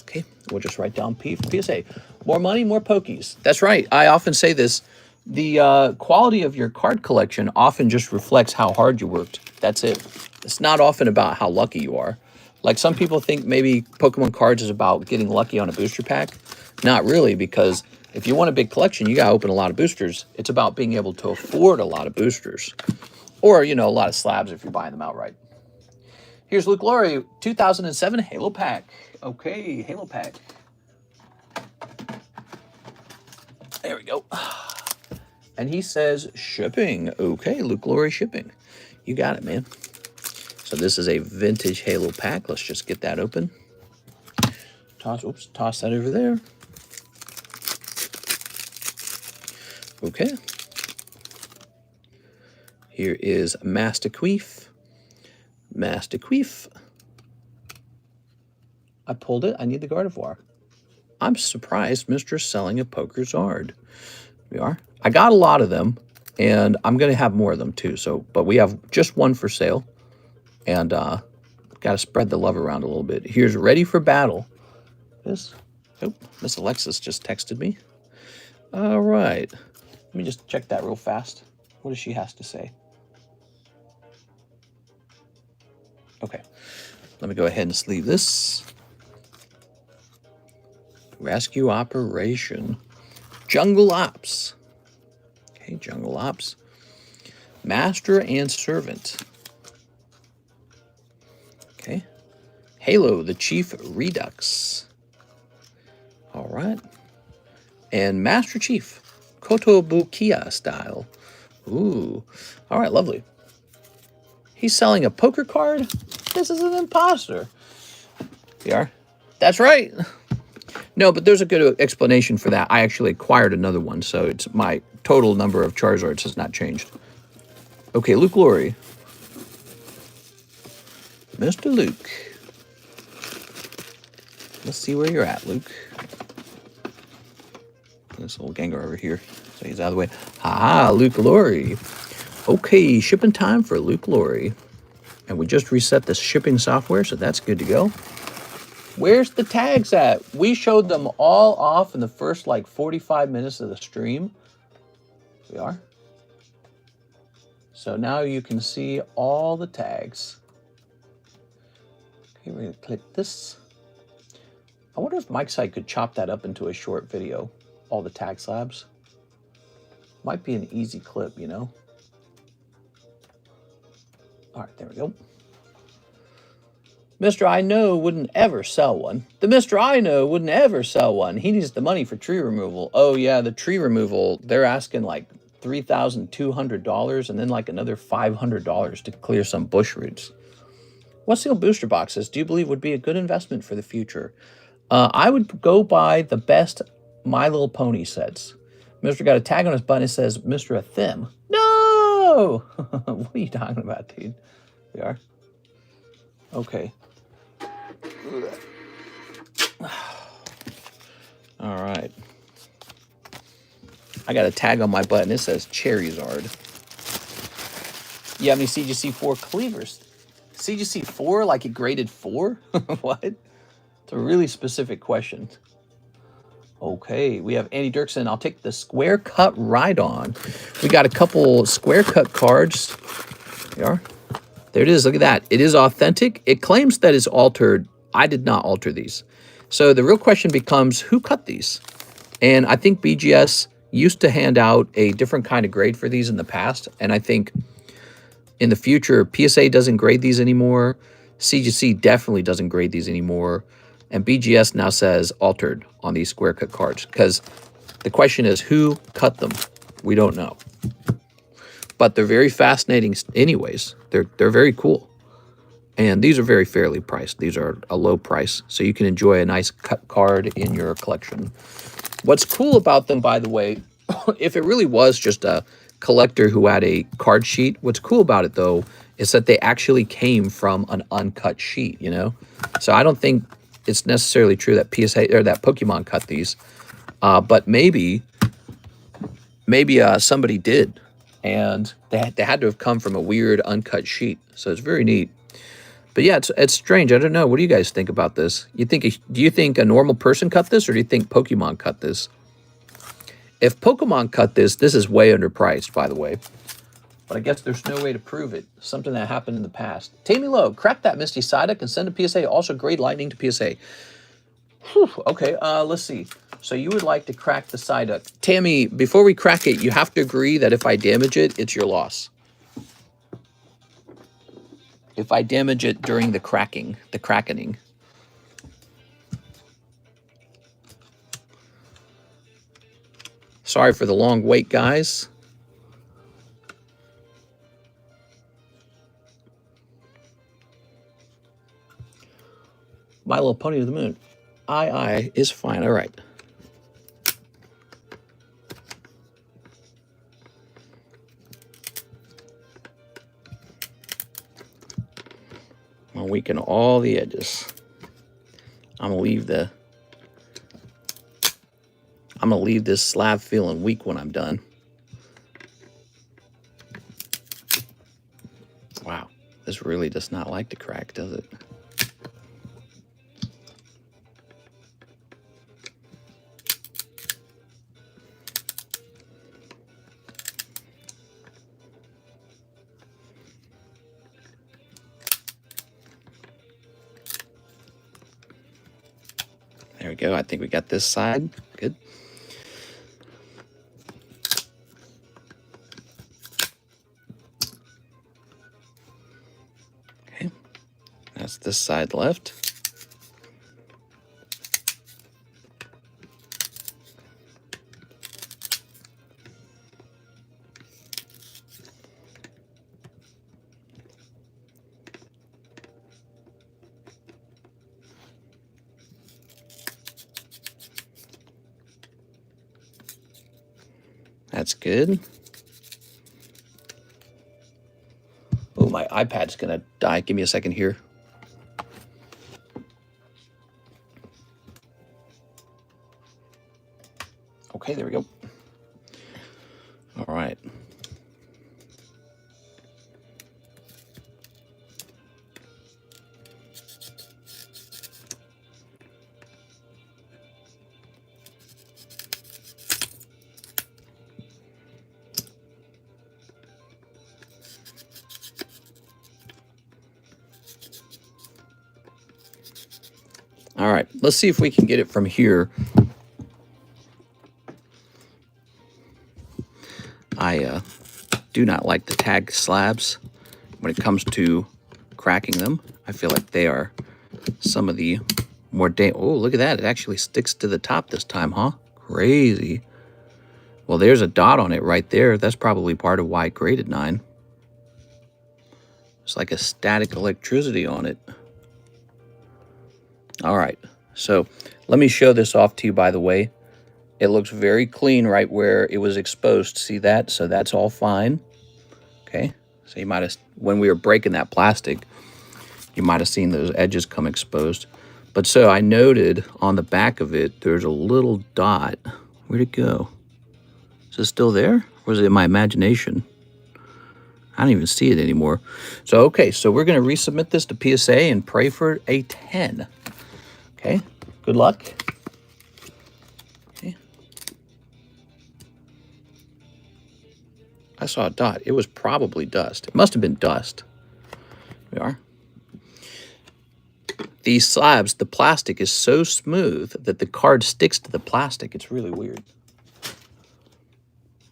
Okay, we'll just write down P for PSA. More money, more pokies. That's right. I often say this. The quality of your card collection often just reflects how hard you worked. That's it. It's not often about how lucky you are. Like some people think maybe Pokemon cards is about getting lucky on a booster pack. Not really, because if you want a big collection, you got to open a lot of boosters. It's about being able to afford a lot of boosters. Or, you know, a lot of slabs if you're buying them outright. Here's Luke Laurie, 2007 Halo Pack. Okay, Halo Pack. There we go. And he says shipping. Okay, Luke Laurie shipping. You got it, man. So this is a vintage Halo Pack. Let's just get that open. Toss that over there. Okay. Here is Master Queef. Master Queef. I pulled it. I need the Gardevoir. I'm surprised Mr. selling a Poker Zard. We are. I got a lot of them, and I'm going to have more of them too. So, but we have just one for sale, and got to spread the love around a little bit. Here's Ready for Battle. This. Oh, Miss Alexis just texted me. All right. Let me just check that real fast. What does she has to say? Okay. Let me go ahead and sleeve this. Rescue Operation. Jungle Ops. Okay, Jungle Ops. Master and Servant. Okay. Halo, the Chief Redux. All right. And Master Chief. Kotobukiya style. Ooh. All right, lovely. He's selling a poker card? This is an imposter. Yeah, that's right. No, but there's a good explanation for that. I actually acquired another one, so it's my total number of Charizards has not changed. Okay, Luke Laurie. Mr. Luke. Let's see where you're at, Luke. This little Gengar over here, so he's out of the way. Ah, Luke Laurie. Okay, shipping time for Luke Laurie. And we just reset the shipping software, so that's good to go. Where's the tags at? We showed them all off in the first, like, 45 minutes of the stream. We are. So now you can see all the tags. Okay, we're going to click this. I wonder if Mike's site could chop that up into a short video. All the tag slabs. Might be an easy clip, you know? All right, there we go. Mr. I Know wouldn't ever sell one. The Mr. I Know wouldn't ever sell one. He needs the money for tree removal. Oh, yeah, the tree removal, they're asking like $3,200 and then like another $500 to clear some bush roots. What seal booster boxes do you believe would be a good investment for the future? I would go buy the best My Little Pony sets. Mr. got a tag on his button that says, Mr. Athim. No! What are you talking about, dude? We are. Okay. All right. I got a tag on my button. It says Charizard. You have any CGC 4 cleavers? CGC 4, like it graded 4? What? It's a really specific question. Okay, we have Andy Dirksen. I'll take the square cut Rhydon. We got a couple square cut cards. There you are. There it is. Look at that. It is authentic. It claims that it's altered. I did not alter these. So the real question becomes, who cut these? And I think BGS used to hand out a different kind of grade for these in the past. And I think in the future, PSA doesn't grade these anymore. CGC definitely doesn't grade these anymore. And BGS now says altered on these square cut cards. Because the question is, who cut them? We don't know. But they're very fascinating anyways. They're very cool. And these are very fairly priced. These are a low price. So you can enjoy a nice cut card in your collection. What's cool about them, by the way, if it really was just a collector who had a card sheet, what's cool about it, though, is that they actually came from an uncut sheet, you know? So I don't think it's necessarily true that PSA or that Pokemon cut these. But maybe somebody did. And they had to have come from a weird uncut sheet. So it's very neat. But yeah, it's strange. I don't know. What do you guys think about this? Do you think a normal person cut this, or do you think Pokemon cut this? If Pokemon cut this, this is way underpriced, by the way. But I guess there's no way to prove it. Something that happened in the past. Tammy Lowe, crack that Misty Psyduck and send a PSA. Also, grade Lightning to PSA. Whew, okay, let's see. So you would like to crack the Psyduck. Tammy, before we crack it, you have to agree that if I damage it, it's your loss. If I damage it during the crackening. Sorry for the long wait, guys. My Little Pony to the Moon. Aye is fine. All right. I'll weaken all the edges. I'm gonna leave this slab feeling weak when I'm done. Wow, this really does not like to crack, does it? There we go. I think we got this side. Good. Okay. That's this side left. That's good. Oh, my iPad's gonna die. Give me a second here. Okay, there we go. All right. All right, let's see if we can get it from here. I do not like the tag slabs when it comes to cracking them. I feel like they are some of the more oh, look at that. It actually sticks to the top this time, huh? Crazy. Well, there's a dot on it right there. That's probably part of why it graded 9. It's like a static electricity on it. All right, so let me show this off to you, by the way. It looks very clean right where it was exposed. See that? So that's all fine. Okay, so you might have, when we were breaking that plastic, you might have seen those edges come exposed. But so I noted on the back of it, there's a little dot. Where'd it go? Is it still there? Or is it in my imagination? I don't even see it anymore. So, okay, so we're going to resubmit this to PSA and pray for a 10. Okay, good luck. Okay. I saw a dot. It was probably dust. It must have been dust. Here we are. These slabs, the plastic is so smooth that the card sticks to the plastic. It's really weird.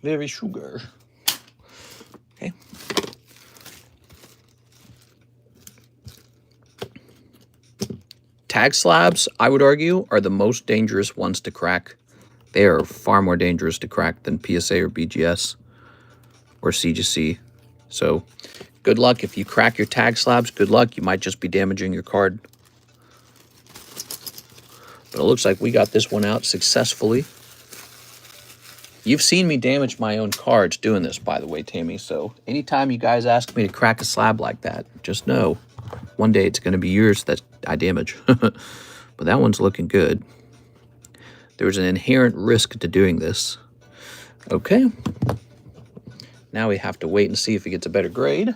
Very sugar. Okay. Tag slabs, I would argue, are the most dangerous ones to crack. They are far more dangerous to crack than PSA or BGS or CGC. So good luck. If you crack your tag slabs, good luck. You might just be damaging your card. But it looks like we got this one out successfully. You've seen me damage my own cards doing this, by the way, Tammy. So anytime you guys ask me to crack a slab like that, just know one day it's going to be yours that I damage. But that one's looking good. There's an inherent risk to doing this. Okay. Now we have to wait and see if it gets a better grade.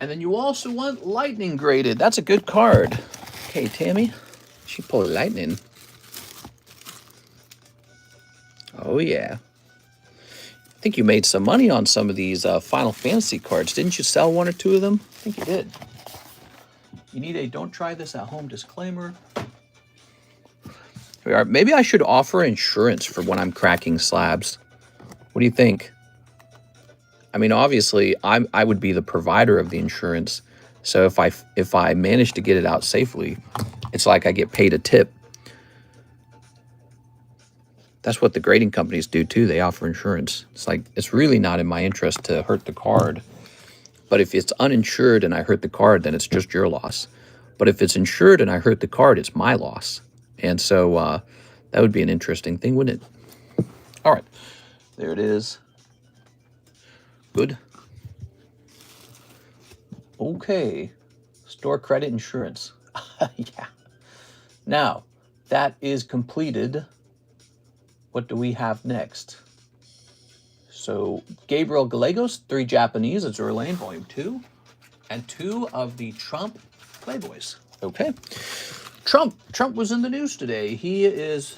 And then you also want lightning graded. That's a good card. Okay, Tammy, she pulled lightning. Oh, yeah. I think you made some money on some of these Final Fantasy cards. Didn't you sell one or two of them? I think you did. You need a don't try this at home disclaimer. Here we are. Maybe I should offer insurance for when I'm cracking slabs. What do you think? I mean, obviously, I would be the provider of the insurance. So if I manage to get it out safely, it's like I get paid a tip. That's what the grading companies do too. They offer insurance. It's like, it's really not in my interest to hurt the card. But if it's uninsured and I hurt the card, then it's just your loss. But if it's insured and I hurt the card, it's my loss. And so that would be an interesting thing, wouldn't it? All right, there it is. Good. Okay, store credit insurance. Yeah. Now, that is completed. What do we have next? So, Gabriel Gallegos, 3 Japanese, Azure Lane, Volume 2, and 2 of the Trump Playboys. Okay. Trump was in the news today. He is,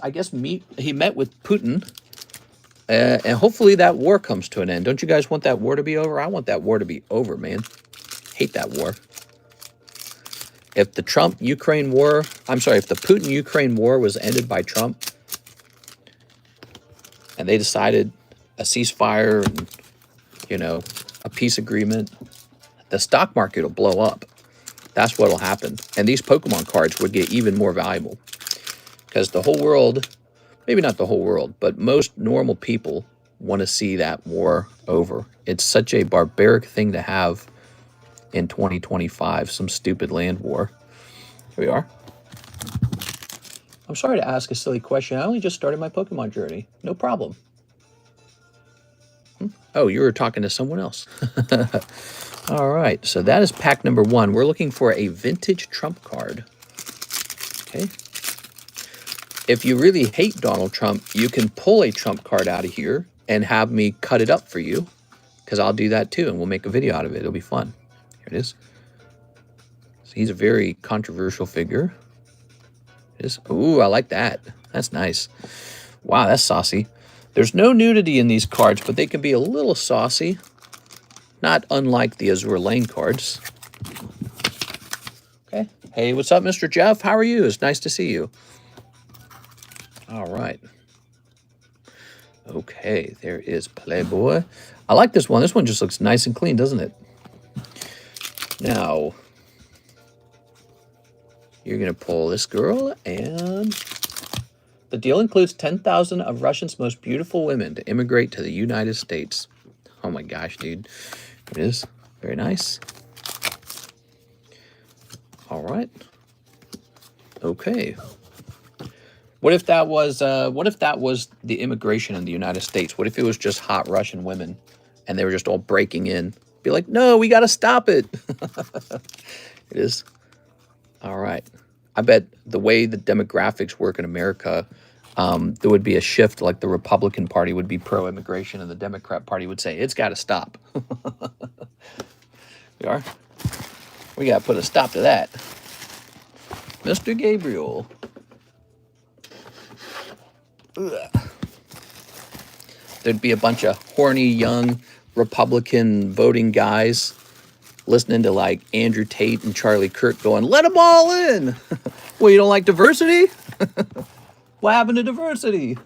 I guess, he met with Putin, and hopefully that war comes to an end. Don't you guys want that war to be over? I want that war to be over, man. Hate that war. If the Putin-Ukraine war was ended by Trump, and they decided a ceasefire and, you know, a peace agreement, the stock market will blow up. That's what will happen. And these Pokemon cards would get even more valuable. Because the whole world, maybe not the whole world, but most normal people want to see that war over. It's such a barbaric thing to have in 2025, some stupid land war. Here we are. I'm sorry to ask a silly question. I only just started my Pokemon journey. No problem. Oh, you were talking to someone else. All right, so that is pack number 1. We're looking for a vintage Trump card. Okay. If you really hate Donald Trump, you can pull a Trump card out of here and have me cut it up for you, because I'll do that too, and we'll make a video out of it. It'll be fun. Here it is. So he's a very controversial figure. Ooh, I like that. That's nice. Wow, that's saucy. There's no nudity in these cards, but they can be a little saucy. Not unlike the Azure Lane cards. Okay. Hey, what's up, Mr. Jeff? How are you? It's nice to see you. All right. Okay, there is Playboy. I like this one. This one just looks nice and clean, doesn't it? Now, you're going to pull this girl, and the deal includes 10,000 of Russia's most beautiful women to immigrate to the United States. Oh my gosh, dude. It is. Very nice. All right. Okay. What if that was the immigration in the United States? What if it was just hot Russian women and they were just all breaking in? Be like, no, we got to stop it. It is. All right. I bet the way the demographics work in America, there would be a shift, like the Republican Party would be pro-immigration and the Democrat Party would say, it's got to stop. We are. We got to put a stop to that. Mr. Gabriel. Ugh. There'd be a bunch of horny, young Republican voting guys listening to like Andrew Tate and Charlie Kirk going, let them all in. Well, you don't like diversity? What happened to diversity?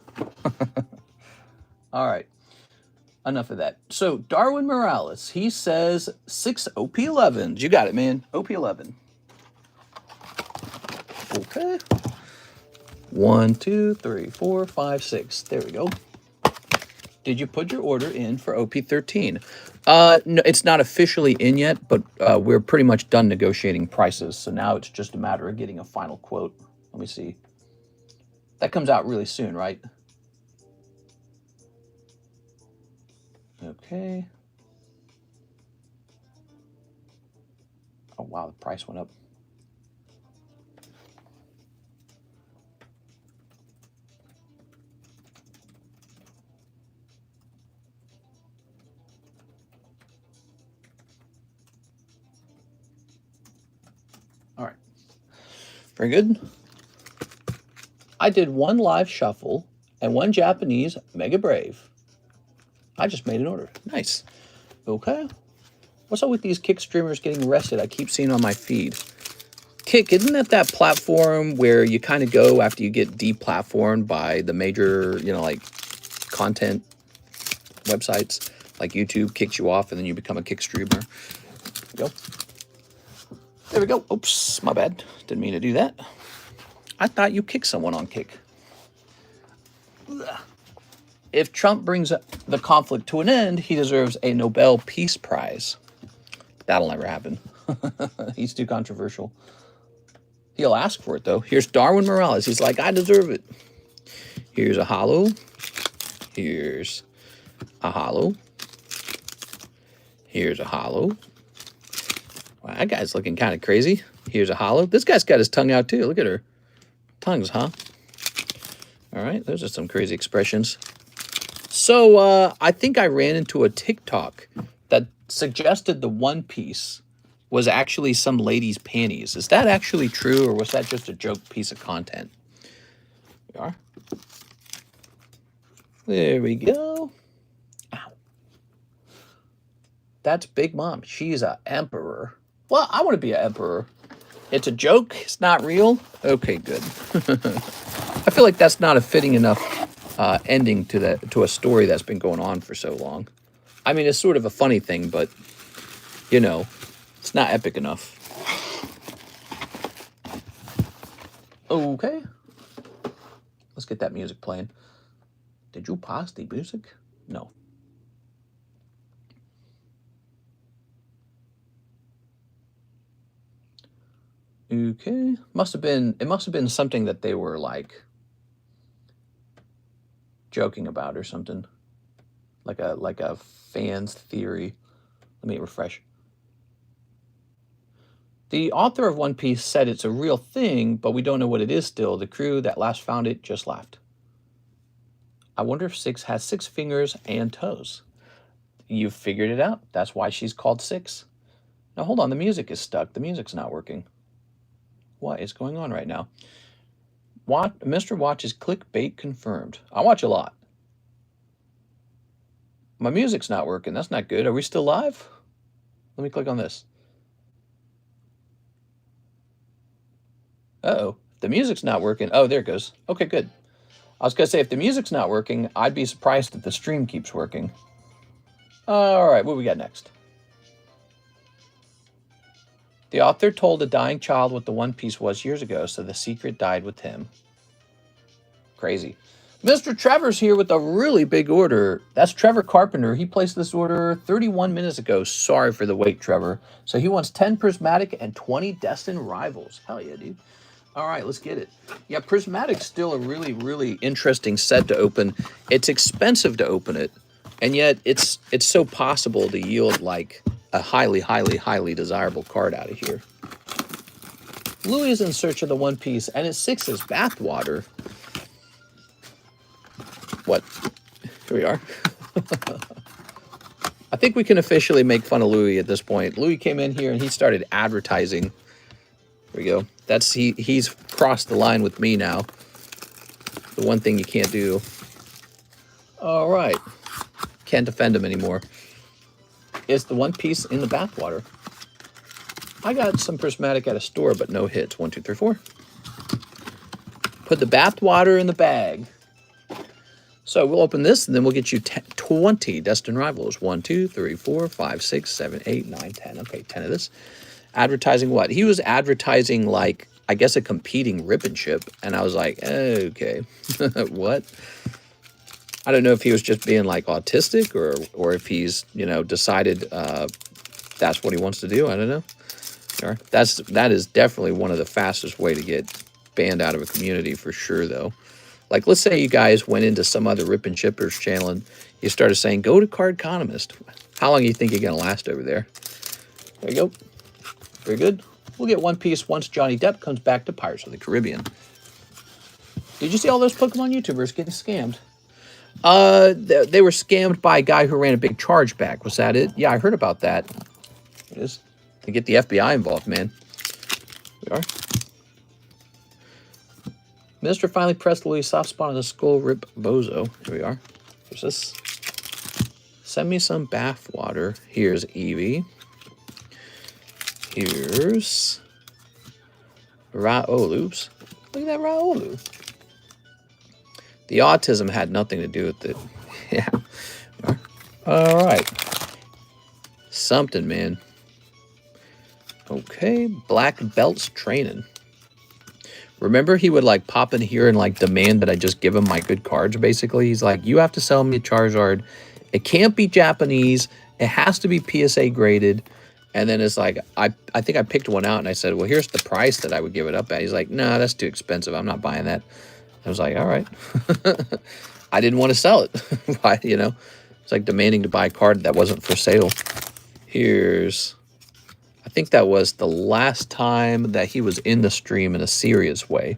All right. Enough of that. So Darwin Morales, he says 6 OP11s. You got it, man. OP11. Okay. 1, 2, 3, 4, 5, 6. There we go. Did you put your order in for OP13? No, it's not officially in yet, but we're pretty much done negotiating prices. So now it's just a matter of getting a final quote. Let me see. That comes out really soon, right? Okay. Oh, wow, the price went up. All right. Very good. I did 1 live shuffle and 1 Japanese Mega Brave. I just made an order. Nice. Okay. What's up with these Kick streamers getting arrested? I keep seeing on my feed. Kick, isn't that platform where you kind of go after you get deplatformed by the major, you know, like content websites? Like YouTube kicks you off and then you become a Kick streamer. There we go. There we go. Oops, my bad. Didn't mean to do that. I thought you kicked someone on Kick. If Trump brings the conflict to an end, he deserves a Nobel Peace Prize. That'll never happen. He's too controversial. He'll ask for it, though. Here's Darwin Morales. He's like, I deserve it. Here's a hollow. Here's a hollow. Here's a hollow. Wow, that guy's looking kind of crazy. Here's a hollow. This guy's got his tongue out, too. Look at her. Tongues, huh? All right, those are some crazy expressions. So I think I ran into a TikTok that suggested the One Piece was actually some lady's panties. Is that actually true, or was that just a joke piece of content? We are. There we go. Ow. That's Big Mom. She's an emperor. Well, I want to be an emperor. It's a joke. It's not real. Okay, good. I feel like that's not a fitting enough ending to a story that's been going on for so long. I mean, it's sort of a funny thing, but you know, it's not epic enough. Okay, let's get that music playing. Did you pause the music? No. Okay, it must have been something that they were like joking about or something, like a fan's theory. Let me refresh. The author of One Piece said it's a real thing, but we don't know what it is still. The crew that last found it just laughed. I wonder if Six has 6 fingers and toes. You've figured it out. That's why she's called Six. Now hold on, the music is stuck. The music's not working. What is going on right now? Mr. Watch's clickbait confirmed. I watch a lot. My music's not working. That's not good. Are we still live? Let me click on this. Uh-oh. The music's not working. Oh, there it goes. Okay, good. I was going to say, if the music's not working, I'd be surprised if the stream keeps working. All right, what we got next? The author told a dying child what the One Piece was years ago, so the secret died with him. Crazy. Mr. Trevor's here with a really big order. That's Trevor Carpenter. He placed this order 31 minutes ago. Sorry for the wait, Trevor. So he wants 10 Prismatic and 20 Destined Rivals. Hell yeah, dude. All right, let's get it. Yeah, Prismatic's still a really, really interesting set to open. It's expensive to open it, and yet it's so possible to yield like a highly, highly, highly desirable card out of here. Louis is in search of the One Piece, and it's Six's bathwater. What? Here we are. I think we can officially make fun of Louis at this point. Louis came in here and he started advertising. Here we go. That's he's crossed the line with me now. The one thing you can't do. All right. Can't defend him anymore. Is the One Piece in the bathwater? I got some prismatic at a store, but no hits. 1, 2, 3, 4. Put the bathwater in the bag. So we'll open this, and then we'll get you 20 Destined Rivals. 1, 2, 3, 4, 5, 6, 7, 8, 9, 10. Okay, 10 of this. Advertising what? He was advertising, like, I guess a competing rip and ship. And I was like, okay, what? I don't know if he was just being, like, autistic or if he's, you know, decided that's what he wants to do. I don't know. That is definitely one of the fastest way to get banned out of a community for sure, though. Like, let's say you guys went into some other Rip and Shippers channel and you started saying, go to Cardconomist. How long do you think you're going to last over there? There you go. Very good. We'll get One Piece once Johnny Depp comes back to Pirates of the Caribbean. Did you see all those Pokemon YouTubers getting scammed? They were scammed by a guy who ran a big chargeback. Was that it? Yeah, I heard about that. It is. To get the FBI involved, man. We are. Minister finally pressed Louis' soft spot on the skull rip bozo. Here we are. Here's this. Send me some bath water. Here's Eevee. Here's Raoul. Oops. Look at that Raoul. The autism had nothing to do with it. Yeah. All right. Something, man. Okay, Black Belt's training. Remember, he would like pop in here and like demand that I just give him my good cards, basically. He's like, you have to sell me a Charizard. It can't be Japanese. It has to be PSA graded. And then it's like, I think I picked one out and I said, well, here's the price that I would give it up at. He's like, no, that's too expensive. I'm not buying that. I was like, all right. I didn't want to sell it. Why, you know? It's like demanding to buy a card that wasn't for sale. Here's... I think that was the last time that he was in the stream in a serious way.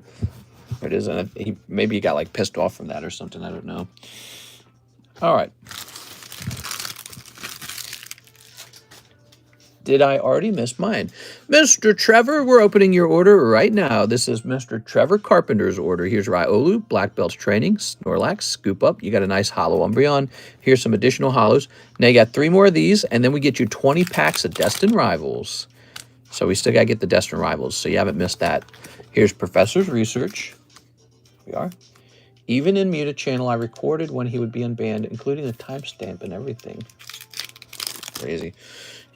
There it is. And maybe he got like pissed off from that or something. I don't know. All right. Did I already miss mine? Mr. Trevor, we're opening your order right now. This is Mr. Trevor Carpenter's order. Here's Riolu, Black Belt's training, Snorlax, Scoop Up. You got a nice hollow Umbreon. Here's some additional hollows. Now you got 3 more of these, and then we get you 20 packs of Destined Rivals. So we still got to get the Destined Rivals, so you haven't missed that. Here's Professor's Research. Here we are. Even in Muted channel, I recorded when he would be unbanned, including the timestamp and everything. Crazy.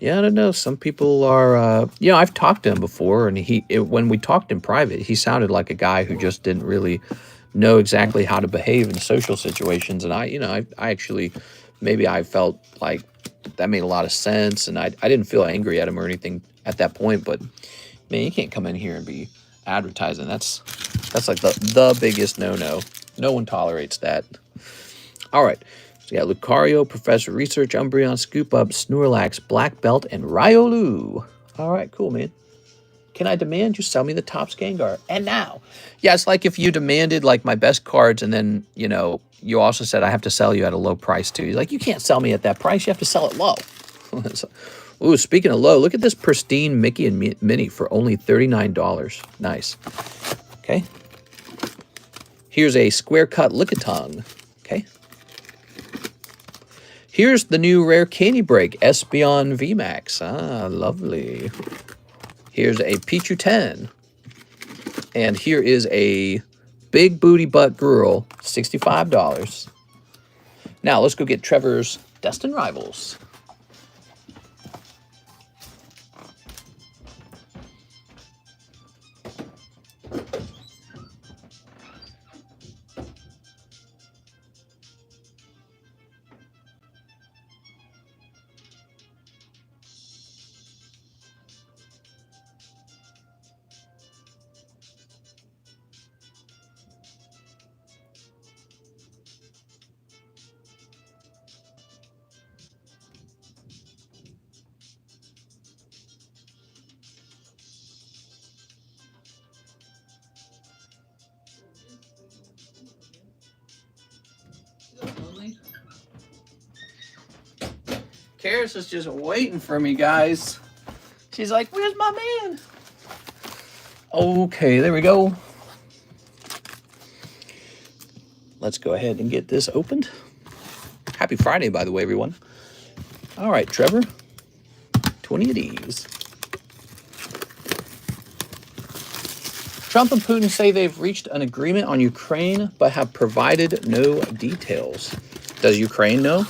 Yeah, I don't know. Some people are, you know, I've talked to him before, and when we talked in private, he sounded like a guy who just didn't really know exactly how to behave in social situations. And I actually, maybe I felt like that made a lot of sense, and I didn't feel angry at him or anything at that point. But man, you can't come in here and be advertising. That's like the biggest no-no. No one tolerates that. All right. So you got Lucario, Professor Research, Umbreon, Scoop Up, Snorlax, Black Belt, and Riolu. All right, cool, man. Can I demand you sell me the Topps Gengar? And now. Yeah, it's like if you demanded like my best cards and then, you know, you also said I have to sell you at a low price too. He's like, you can't sell me at that price. You have to sell it low. So, ooh, speaking of low, look at this pristine Mickey and Minnie for only $39. Nice. Okay. Here's a square cut Lickitung. Okay. Here's the new rare Candy Break, Espeon VMAX. Ah, lovely. Here's a Pichu 10. And here is a Big Booty Butt Girl, $65. Now, let's go get Trevor's Destined Rivals. Karis is just waiting for me, guys. She's like, where's my man? Okay, there we go. Let's go ahead and get this opened. Happy Friday, by the way, everyone. All right, Trevor, 20 of these. Trump and Putin say they've reached an agreement on Ukraine, but have provided no details. Does Ukraine know?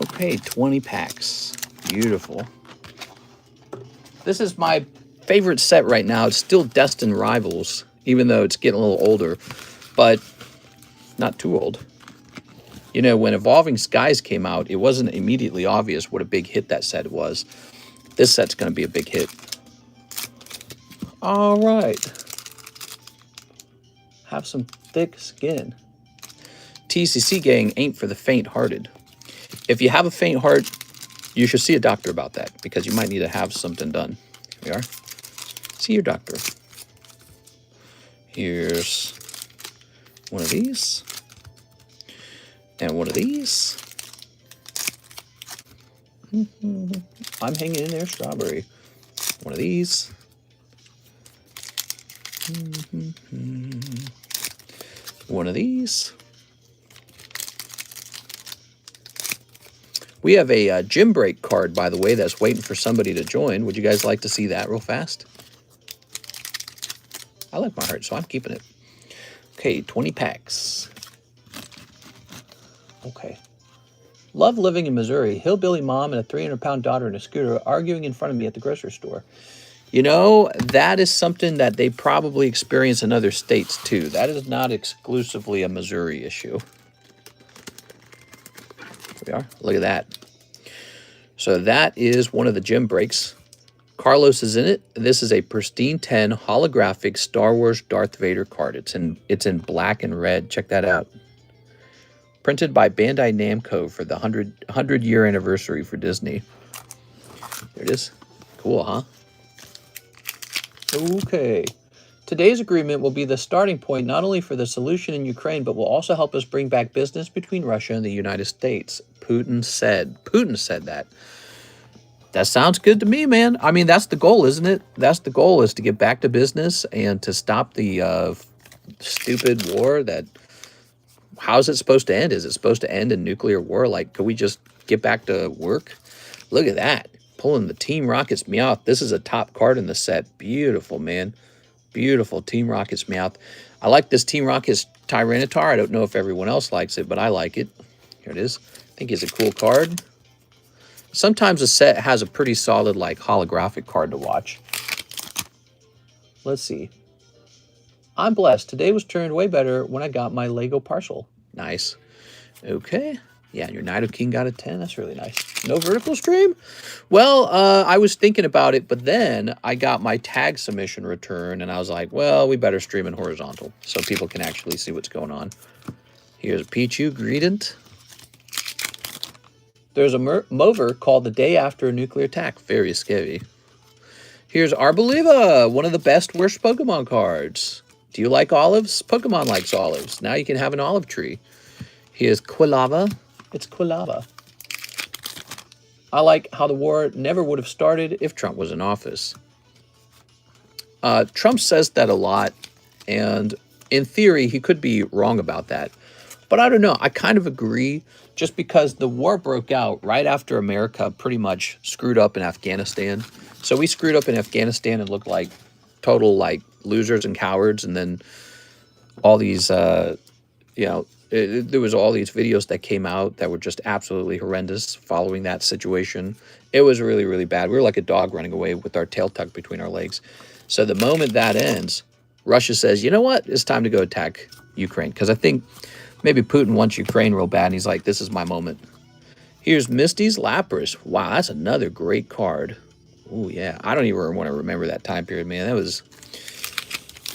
Okay, 20 packs. Beautiful. This is my favorite set right now. It's still Destined Rivals, even though it's getting a little older, but not too old. You know, when Evolving Skies came out, it wasn't immediately obvious what a big hit that set was. This set's going to be a big hit. All right. Have some thick skin. TCC gang ain't for the faint-hearted. If you have a faint heart, you should see a doctor about that, because you might need to have something done. Here we are. See your doctor. Here's one of these. And one of these. I'm hanging in there, strawberry. One of these. One of these. We have a gym break card, by the way, that's waiting for somebody to join. Would you guys like to see that real fast? I like my heart, so I'm keeping it. Okay, 20 packs. Okay. Love living in Missouri. Hillbilly mom and a 300-pound daughter in a scooter arguing in front of me at the grocery store. You know, that is something that they probably experience in other states, too. That is not exclusively a Missouri issue. Here we are. Look at that. So that is one of the gym breaks. Carlos is in it. This is a pristine 10 holographic Star Wars Darth Vader card. It's in black and red. Check that out. Printed by Bandai Namco for the 100-year anniversary for Disney. There it is. Cool, huh? Okay. Today's agreement will be the starting point not only for the solution in Ukraine, but will also help us bring back business between Russia and the United States. Putin said that. That sounds good to me, man. I mean, that's the goal, isn't it? That's the goal, is to get back to business and to stop the stupid war that... How's it supposed to end? Is it supposed to end in nuclear war? Like, could we just get back to work? Look at that. Pulling the Team Rocket's Meowth. This is a top card in the set. Beautiful, man. Beautiful Team Rocket's Meowth. I like this Team Rocket's Tyranitar. I don't know if everyone else likes it, but I like it. Here it is. I think it's a cool card. Sometimes a set has a pretty solid, like, holographic card to watch. Let's see. I'm blessed. Today was turned way better when I got my Lego parcel. Nice. Okay. Yeah, and your Nido King got a 10. That's really nice. No vertical stream? Well, I was thinking about it, but then I got my tag submission return, and I was like, well, we better stream in horizontal so people can actually see what's going on. Here's a Pichu Greedent. There's a Mover called The Day After a Nuclear Attack. Very scary. Here's Arboliva, one of the best worst Pokemon cards. Do you like olives? Pokemon likes olives. Now you can have an olive tree. Here's Quilava. It's Quilava. I like how the war never would have started if Trump was in office. Trump says that a lot, and in theory, he could be wrong about that. But I don't know. I kind of agree, just because the war broke out right after America pretty much screwed up in Afghanistan. So we screwed up in Afghanistan and looked like total, like, losers and cowards, and then all these, you know, there was all these videos that came out that were just absolutely horrendous following that situation. It was really, really bad. We were like a dog running away with our tail tucked between our legs. So the moment that ends, Russia says, you know what? It's time to go attack Ukraine. Because I think maybe Putin wants Ukraine real bad, and he's like, this is my moment. Here's Misty's Lapras. Wow, that's another great card. Oh, yeah. I don't even want to remember that time period, man. That was...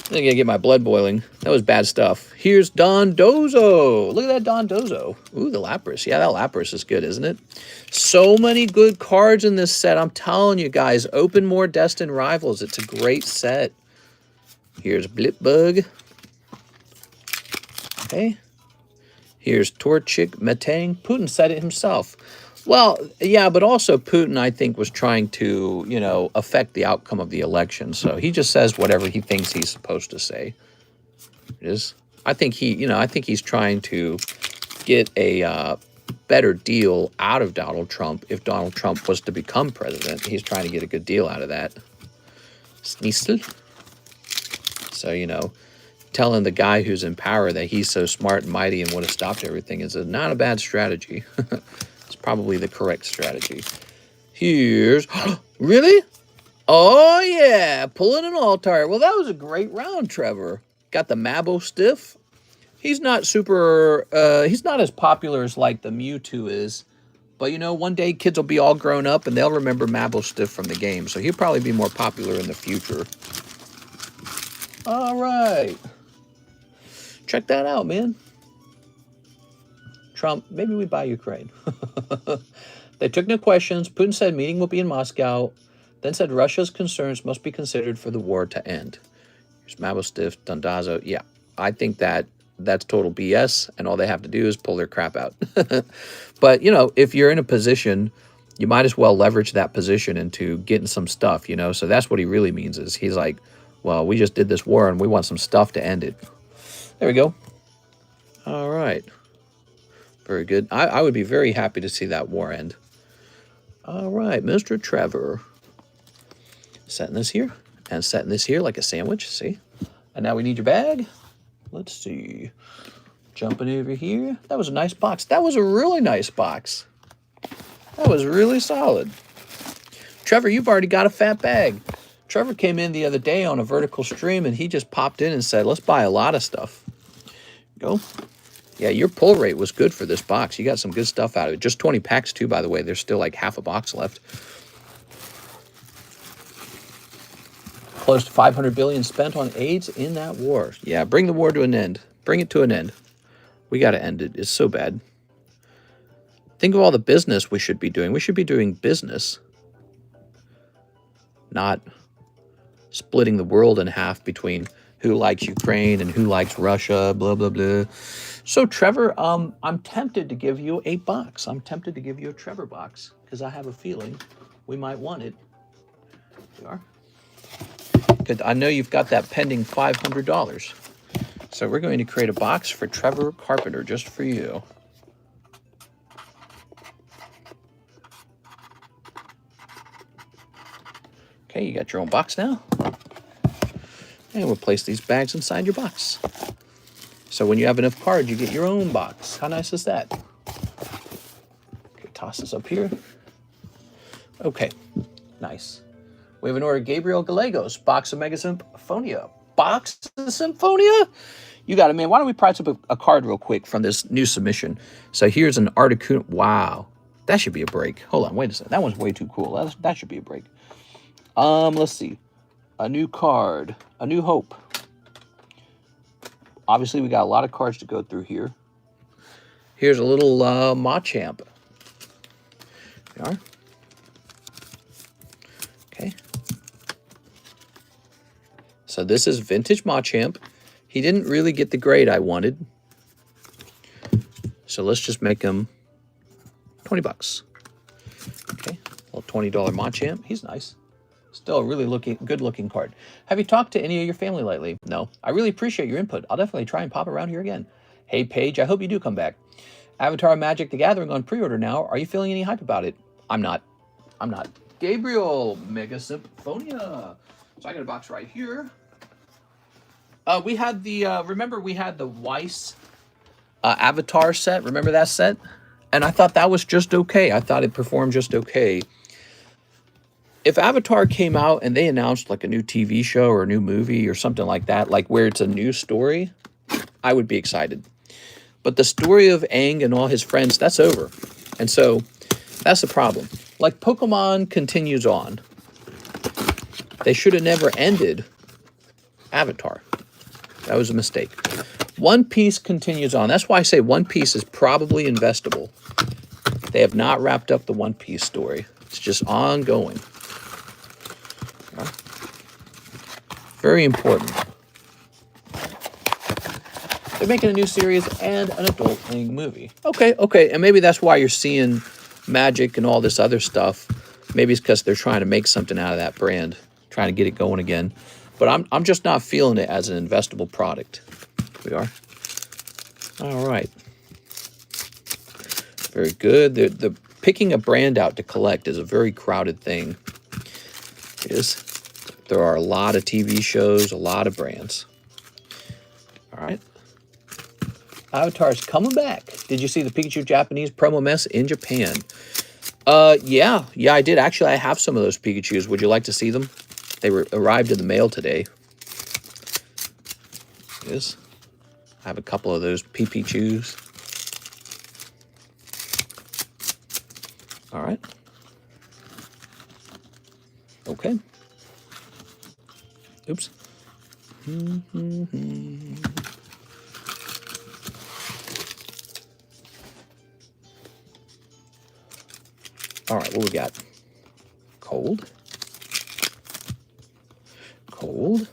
I'm going to get my blood boiling. That was bad stuff. Here's Dondozo. Look at that Dondozo. Ooh, the Lapras. Yeah, that Lapras is good, isn't it? So many good cards in this set. I'm telling you guys, open more Destined Rivals. It's a great set. Here's Blipbug. Okay. Here's Torchik Metang. Putin said it himself. Well, yeah, but also Putin, I think, was trying to, you know, affect the outcome of the election. So he just says whatever he thinks he's supposed to say. It is. I think he's trying to get a better deal out of Donald Trump if Donald Trump was to become president. He's trying to get a good deal out of that. Sneasel. So, you know, telling the guy who's in power that he's so smart and mighty and would have stopped everything is not a bad strategy. It's probably the correct strategy. Here's... Really? Oh, yeah. Pulling an altar. Well, that was a great round, Trevor. Got the Mabo Stiff. He's not super... he's not as popular as, like, the Mewtwo is. But, you know, one day kids will be all grown up and they'll remember Mabo Stiff from the game. So he'll probably be more popular in the future. All right. Check that out, man. Trump, maybe we buy Ukraine. They took no questions. Putin said meeting will be in Moscow. Then said Russia's concerns must be considered for the war to end. Here's Mabo Stiff, Dundazo. Yeah, I think that's total BS, and all they have to do is pull their crap out. But, you know, if you're in a position, you might as well leverage that position into getting some stuff, you know? So that's what he really means is he's like, well, we just did this war, and we want some stuff to end it. There we go. All right. Very good. I would be very happy to see that war end. All right, Mr. Trevor. Setting this here and setting this here like a sandwich, see? And now we need your bag. Let's see. Jumping over here. That was a nice box. That was a really nice box. That was really solid. Trevor, you've already got a fat bag. Trevor came in the other day on a vertical stream and he just popped in and said, let's buy a lot of stuff. Go. Yeah, your pull rate was good for this box. You got some good stuff out of it. Just 20 packs too, by the way. There's still like half a box left. Close to 500 billion spent on AIDS in that war. Yeah, bring the war to an end. Bring it to an end. We got to end it. It's so bad. Think of all the business we should be doing. We should be doing business. Not splitting the world in half between who likes Ukraine and who likes Russia, blah, blah, blah. So, Trevor, I'm tempted to give you a box. I'm tempted to give you a Trevor box because I have a feeling we might want it. Here we are. Good. I know you've got that pending $500. So we're going to create a box for Trevor Carpenter just for you. Okay, you got your own box now. And we'll place these bags inside your box. So when you have enough cards, you get your own box. How nice is that? Okay, toss this up here. Okay, nice. We have an order, Gabriel Gallegos, box of Mega Symphonia. Box of Symphonia? You got it, man. Why don't we price up a card real quick from this new submission? So here's an Articuno. Wow. That should be a break. Hold on, wait a second. That one's way too cool. That should be a break. Let's see. A new card. A New Hope. Obviously, we got a lot of cards to go through here. Here's a little Machamp. There we are. Okay. So this is vintage Machamp. He didn't really get the grade I wanted. So let's just make him 20 bucks. Okay. A little $20 Machamp. He's nice. Still a really good looking card. Have you talked to any of your family lately? No. I really appreciate your input. I'll definitely try and pop around here again. Hey, Paige, I hope you do come back. Avatar Magic the Gathering on pre-order now. Are you feeling any hype about it? I'm not. I'm not. Gabriel, Mega Symphonia. So I got a box right here. We had the, remember we had the Weiss Avatar set. Remember that set? And I thought that was just okay. I thought it performed just okay. If Avatar came out and they announced like a new TV show or a new movie or something like that, like where it's a new story, I would be excited. But the story of Aang and all his friends, that's over. And so that's the problem. Like Pokemon continues on. They should have never ended Avatar. That was a mistake. One Piece continues on. That's why I say One Piece is probably investable. They have not wrapped up the One Piece story. It's just ongoing. Very important. They're making a new series and an adult-themed movie. Okay, okay, and maybe that's why you're seeing Magic and all this other stuff. Maybe it's because they're trying to make something out of that brand, trying to get it going again. But I'm just not feeling it as an investable product. Here we are. All right. Very good. The picking a brand out to collect is a very crowded thing. It is. There are a lot of TV shows, a lot of brands. All right. Avatar's coming back. Did you see the Pikachu Japanese promo mess in Japan? Yeah, I did. Actually, I have some of those Pikachus. Would you like to see them? They arrived in the mail today. Yes. I have a couple of those Pikachus. All right. Okay. Oops. All right, what we got? Cold. Cold.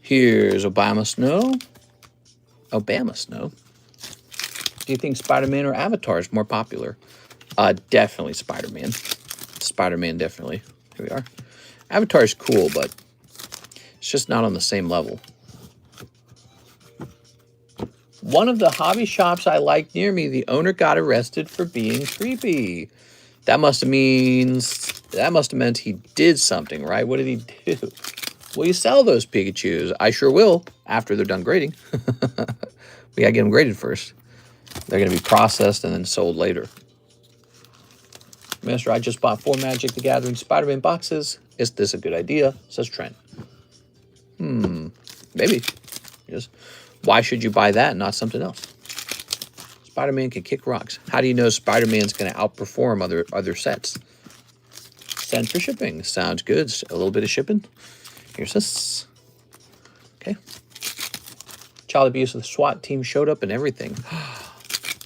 Here's Obama Snow. Obama Snow. Do you think Spider-Man or Avatar is more popular? Definitely Spider-Man. Spider-Man, definitely. Here we are. Avatar is cool, but it's just not on the same level. One of the hobby shops I like near me, the owner got arrested for being creepy. That must have meant he did something, right? What did he do? Will you sell those Pikachus? I sure will, after they're done grading. We gotta get them graded first. They're gonna be processed and then sold later. Master, I just bought 4 Magic the Gathering Spider-Man boxes. Is this a good idea? Says Trent. Maybe. Yes. Why should you buy that and not something else? Spider-Man can kick rocks. How do you know Spider-Man's going to outperform other sets? Send for shipping. Sounds good. A little bit of shipping. Here's this. Okay. Child abuse of the SWAT team showed up and everything.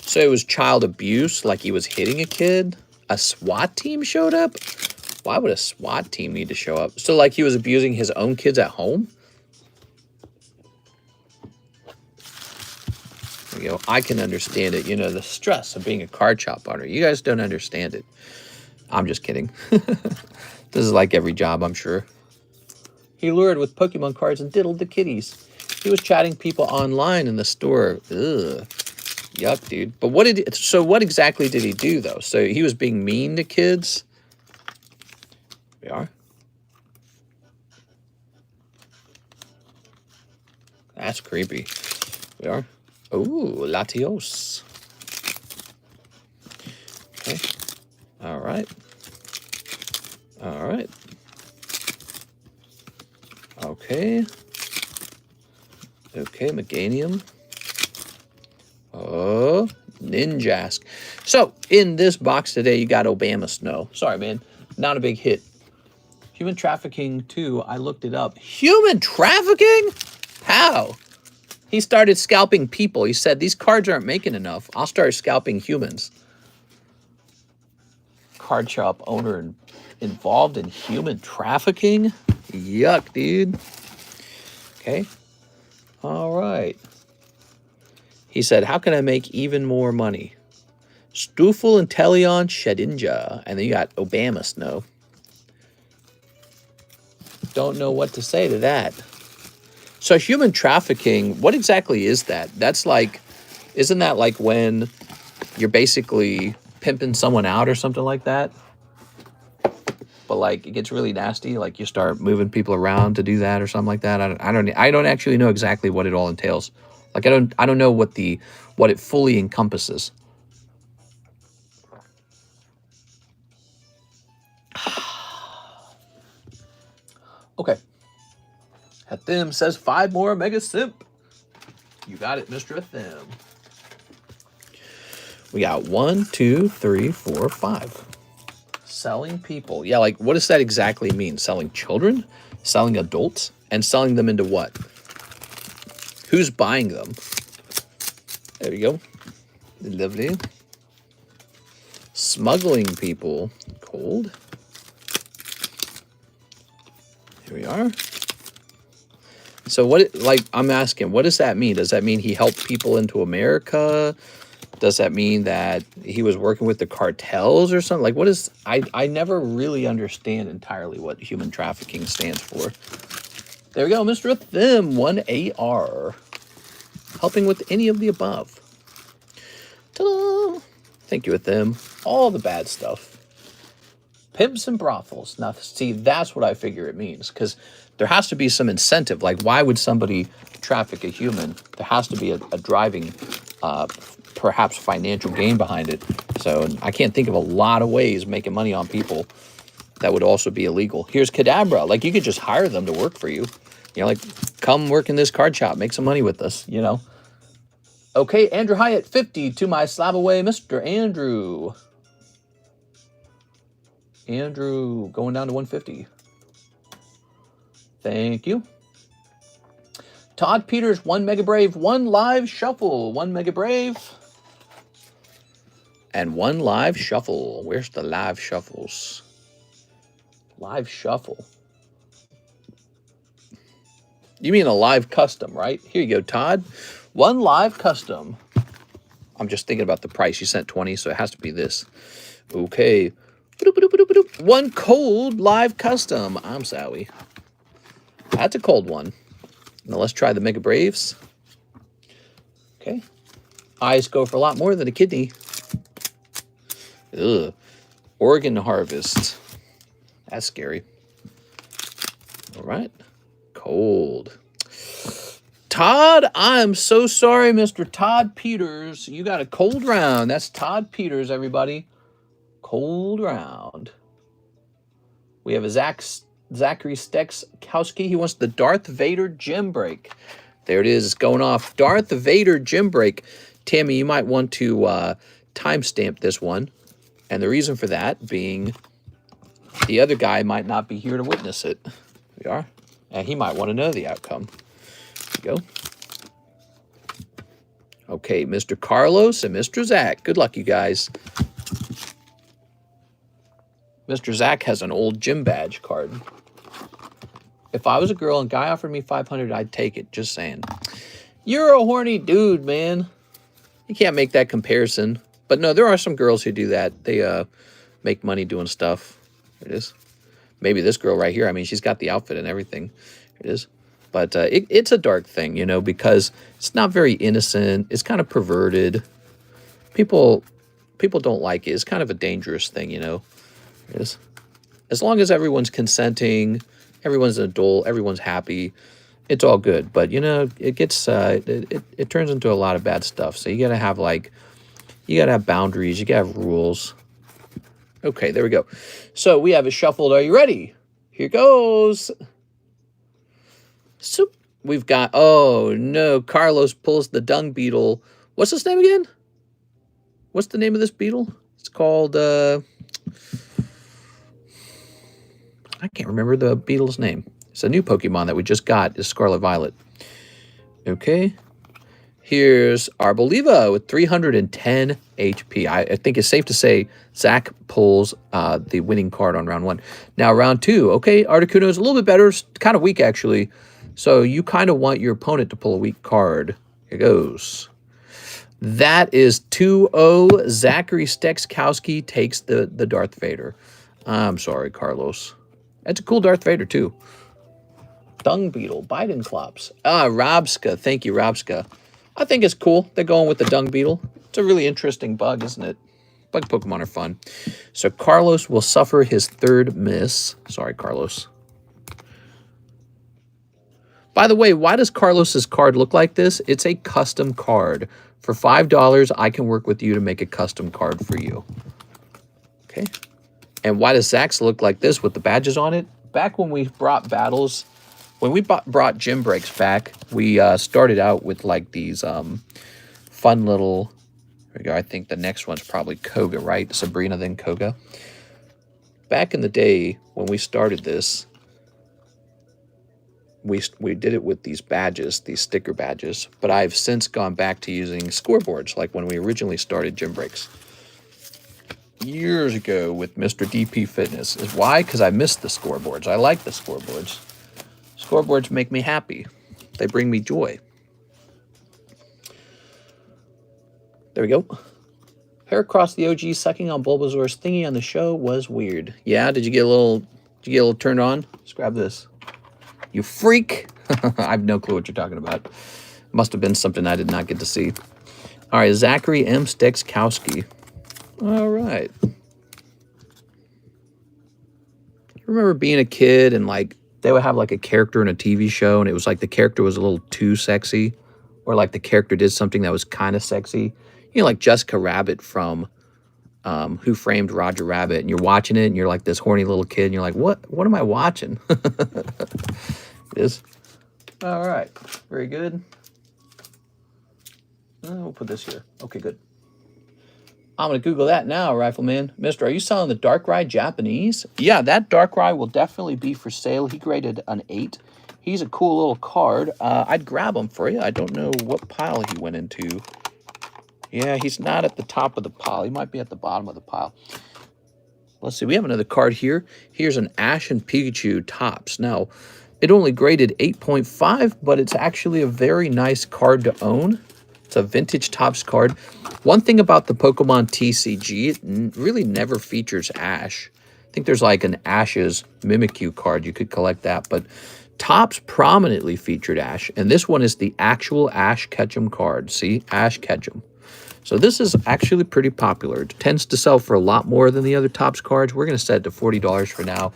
So it was child abuse, like he was hitting a kid? A SWAT team showed up? Why would a SWAT team need to show up? So like he was abusing his own kids at home? You know, I can understand it. You know, the stress of being a card shop owner. You guys don't understand it. I'm just kidding. This is like every job, I'm sure. He lured with Pokemon cards and diddled the kitties. He was chatting people online in the store. Ugh. Yuck, dude. But what exactly did he do, though? So he was being mean to kids? We are. That's creepy. We are. Ooh, Latios. Okay. All right. All right. Okay. Okay, Meganium. Oh, Ninjask. So, in this box today, you got Obama Snow. Sorry, man. Not a big hit. Human trafficking, too. I looked it up. Human trafficking? How? He started scalping people. He said, these cards aren't making enough. I'll start scalping humans. Card shop owner involved in human trafficking? Yuck, dude. Okay. All right. He said, how can I make even more money? Stoofel and Teleon Shedinja. And then you got Obama Snow. Don't know what to say to that. So human trafficking, what exactly is that? That's like, isn't that like when you're basically pimping someone out or something like that? But like it gets really nasty, like you start moving people around to do that or something like that. I don't actually know exactly what it all entails. Like I don't know what it fully encompasses. Okay. Athim says 5 more Mega Simp. You got it, Mr. Athim. We got 1, 2, 3, 4, 5. Selling people. Yeah, like what does that exactly mean? Selling children? Selling adults? And selling them into what? Who's buying them? There we go. Lovely. Smuggling people. Cold. Here we are. So what, like, I'm asking, what does that mean? Does that mean he helped people into America? Does that mean that he was working with the cartels or something? Like, what is, I never really understand entirely what human trafficking stands for. There we go, Mr. Them 1AR. Helping with any of the above. Ta-da! Thank you, with them. All the bad stuff. Pimps and brothels. Now, see, that's what I figure it means, because there has to be some incentive. Like, why would somebody traffic a human? There has to be a driving, perhaps financial gain behind it. So I can't think of a lot of ways making money on people that would also be illegal. Here's Cadabra. Like, you could just hire them to work for you. You know, like, come work in this card shop, make some money with us, you know. Okay, Andrew Hyatt, 50 to my slab away, Mr. Andrew. Andrew going down to 150. Thank you. Todd Peters, 1 Mega Brave, 1 live shuffle. 1 Mega Brave. And 1 live shuffle. Where's the live shuffles? Live shuffle. You mean a live custom, right? Here you go, Todd. 1 live custom. I'm just thinking about the price. You sent 20, so it has to be this. Okay. 1 cold live custom. I'm sorry. That's a cold one. Now let's try the Mega Braves. Okay. Eyes go for a lot more than a kidney. Ugh. Oregon Harvest. That's scary. All right. Cold. Todd, I'm so sorry, Mr. Todd Peters. You got a cold round. That's Todd Peters, everybody. Cold round. We have a Zachary Stekowski. He wants the Darth Vader gym break. There it is. It's going off. Darth Vader gym break. Tammy, you might want to timestamp this one. And the reason for that being the other guy might not be here to witness it. We are. And he might want to know the outcome. There you go. Okay, Mr. Carlos and Mr. Zach. Good luck, you guys. Mr. Zach has an old gym badge card. If I was a girl and guy offered me 500, I'd take it. Just saying. You're a horny dude, man. You can't make that comparison. But no, there are some girls who do that. They make money doing stuff. There it is. Maybe this girl right here. I mean, she's got the outfit and everything. Here it is. But it's a dark thing, you know, because it's not very innocent. It's kind of perverted. People don't like it. It's kind of a dangerous thing, you know. It is. As long as everyone's consenting, everyone's an adult, everyone's happy, it's all good. But, you know, it gets, it turns into a lot of bad stuff. So you got to have, like, you got to have boundaries. You got to have rules. Okay, there we go. So we have it shuffled. Are you ready? Here goes. So we've got, oh, no, Carlos pulls the dung beetle. What's his name again? What's the name of this beetle? It's called, I can't remember the beetle's name. It's a new Pokemon that we just got. Is Scarlet Violet. Okay. Here's Arboliva with 310 HP. I think it's safe to say Zach pulls the winning card on round 1. Now, round 2. Okay, Articuno is a little bit better. It's kind of weak, actually. So you kind of want your opponent to pull a weak card. Here goes. That is 2-0. Zachary Stekowski takes the Darth Vader. I'm sorry, Carlos. That's a cool Darth Vader, too. Dung Beetle, Biden Clops. Robska. Thank you, Robska. I think it's cool. They're going with the Dung Beetle. It's a really interesting bug, isn't it? Bug Pokemon are fun. So Carlos will suffer his 3rd miss. Sorry, Carlos. By the way, why does Carlos's card look like this? It's a custom card. For $5, I can work with you to make a custom card for you. Okay. And why does Zach's look like this with the badges on it? Back when we brought battles, when we brought gym breaks back, we started out with like these fun little, here we go, I think the next one's probably Koga, right? Sabrina, then Koga. Back in the day when we started this, we did it with these badges, these sticker badges, but I've since gone back to using scoreboards like when we originally started gym breaks. Years ago with Mr. DP Fitness. Is why? Because I missed the scoreboards. I like the scoreboards. Scoreboards make me happy. They bring me joy. There we go. Hair across the OG sucking on Bulbasaur's thingy on the show was weird. Yeah, did you get a little turned on? Let's grab this. You freak. I have no clue what you're talking about. Must have been something I did not get to see. All right, Zachary M. Stekskowski. All right. I remember being a kid and like they would have like a character in a TV show and it was like the character was a little too sexy or like the character did something that was kind of sexy. You know, like Jessica Rabbit from Who Framed Roger Rabbit, and you're watching it and you're like this horny little kid and you're like, what am I watching? It is. All right, very good. We'll put this here. Okay, good. I'm going to Google that now, Rifleman. Mister, are you selling the Darkrai Japanese? Yeah, that Darkrai will definitely be for sale. He graded an 8. He's a cool little card. I'd grab him for you. I don't know what pile he went into. Yeah, he's not at the top of the pile. He might be at the bottom of the pile. Let's see. We have another card here. Here's an Ash and Pikachu Tops. Now, it only graded 8.5, but it's actually a very nice card to own. It's a vintage Topps card. One thing about the Pokemon TCG, it really never features Ash. I think there's like an Ash's Mimikyu card. You could collect that. But Topps prominently featured Ash. And this one is the actual Ash Ketchum card. See? Ash Ketchum. So this is actually pretty popular. It tends to sell for a lot more than the other Topps cards. We're going to set it to $40 for now.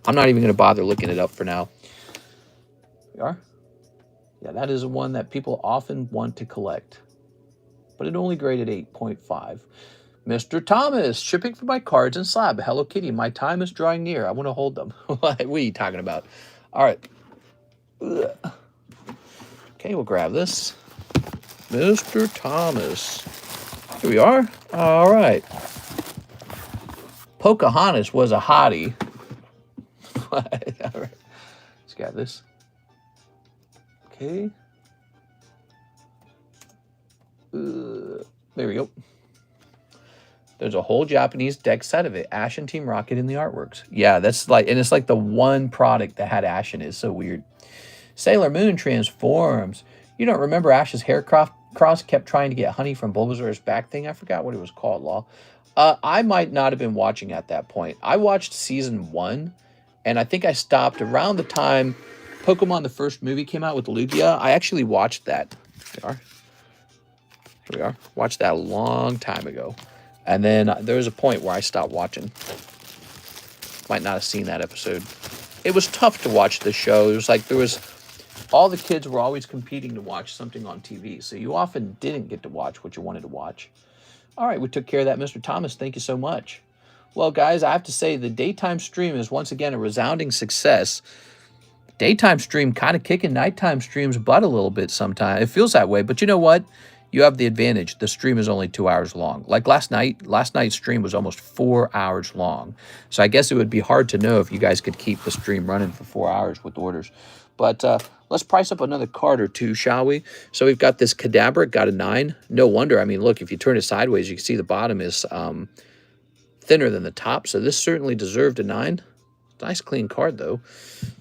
I'm not even going to bother looking it up for now. We are? Yeah, that is one that people often want to collect. But it only graded 8.5. Mr. Thomas, shipping for my cards and slab. Hello Kitty, my time is drawing near. I want to hold them. What are you talking about? All right. Ugh. Okay, we'll grab this. Mr. Thomas. Here we are. All right. Pocahontas was a hottie. All right. Let's grab this. Okay. There we go. There's a whole Japanese deck set of it. Ash and Team Rocket in the artworks. Yeah, that's like, and it's like the one product that had Ash in it. It's so weird. Sailor Moon transforms. You don't remember Ash's hair cross kept trying to get honey from Bulbasaur's back thing? I forgot what it was called, Law. I might not have been watching at that point. I watched season 1, and I think I stopped around the time Pokemon, the first movie, came out with Lugia. I actually watched that. There we are. Watched that a long time ago. And then there was a point where I stopped watching. Might not have seen that episode. It was tough to watch the show. It was like all the kids were always competing to watch something on TV. So you often didn't get to watch what you wanted to watch. All right, we took care of that, Mr. Thomas. Thank you so much. Well, guys, I have to say the daytime stream is once again a resounding success. Daytime stream kind of kicking nighttime stream's butt a little bit sometimes. It feels that way, but you know what? You have the advantage. The stream is only 2 hours long. Like last night's stream was almost 4 hours long. So I guess it would be hard to know if you guys could keep the stream running for 4 hours with orders. But let's price up another card or two, shall we? So we've got this Kadabra, got a 9. No wonder. I mean, look, if you turn it sideways, you can see the bottom is thinner than the top. So this certainly deserved a 9. Nice clean card, though.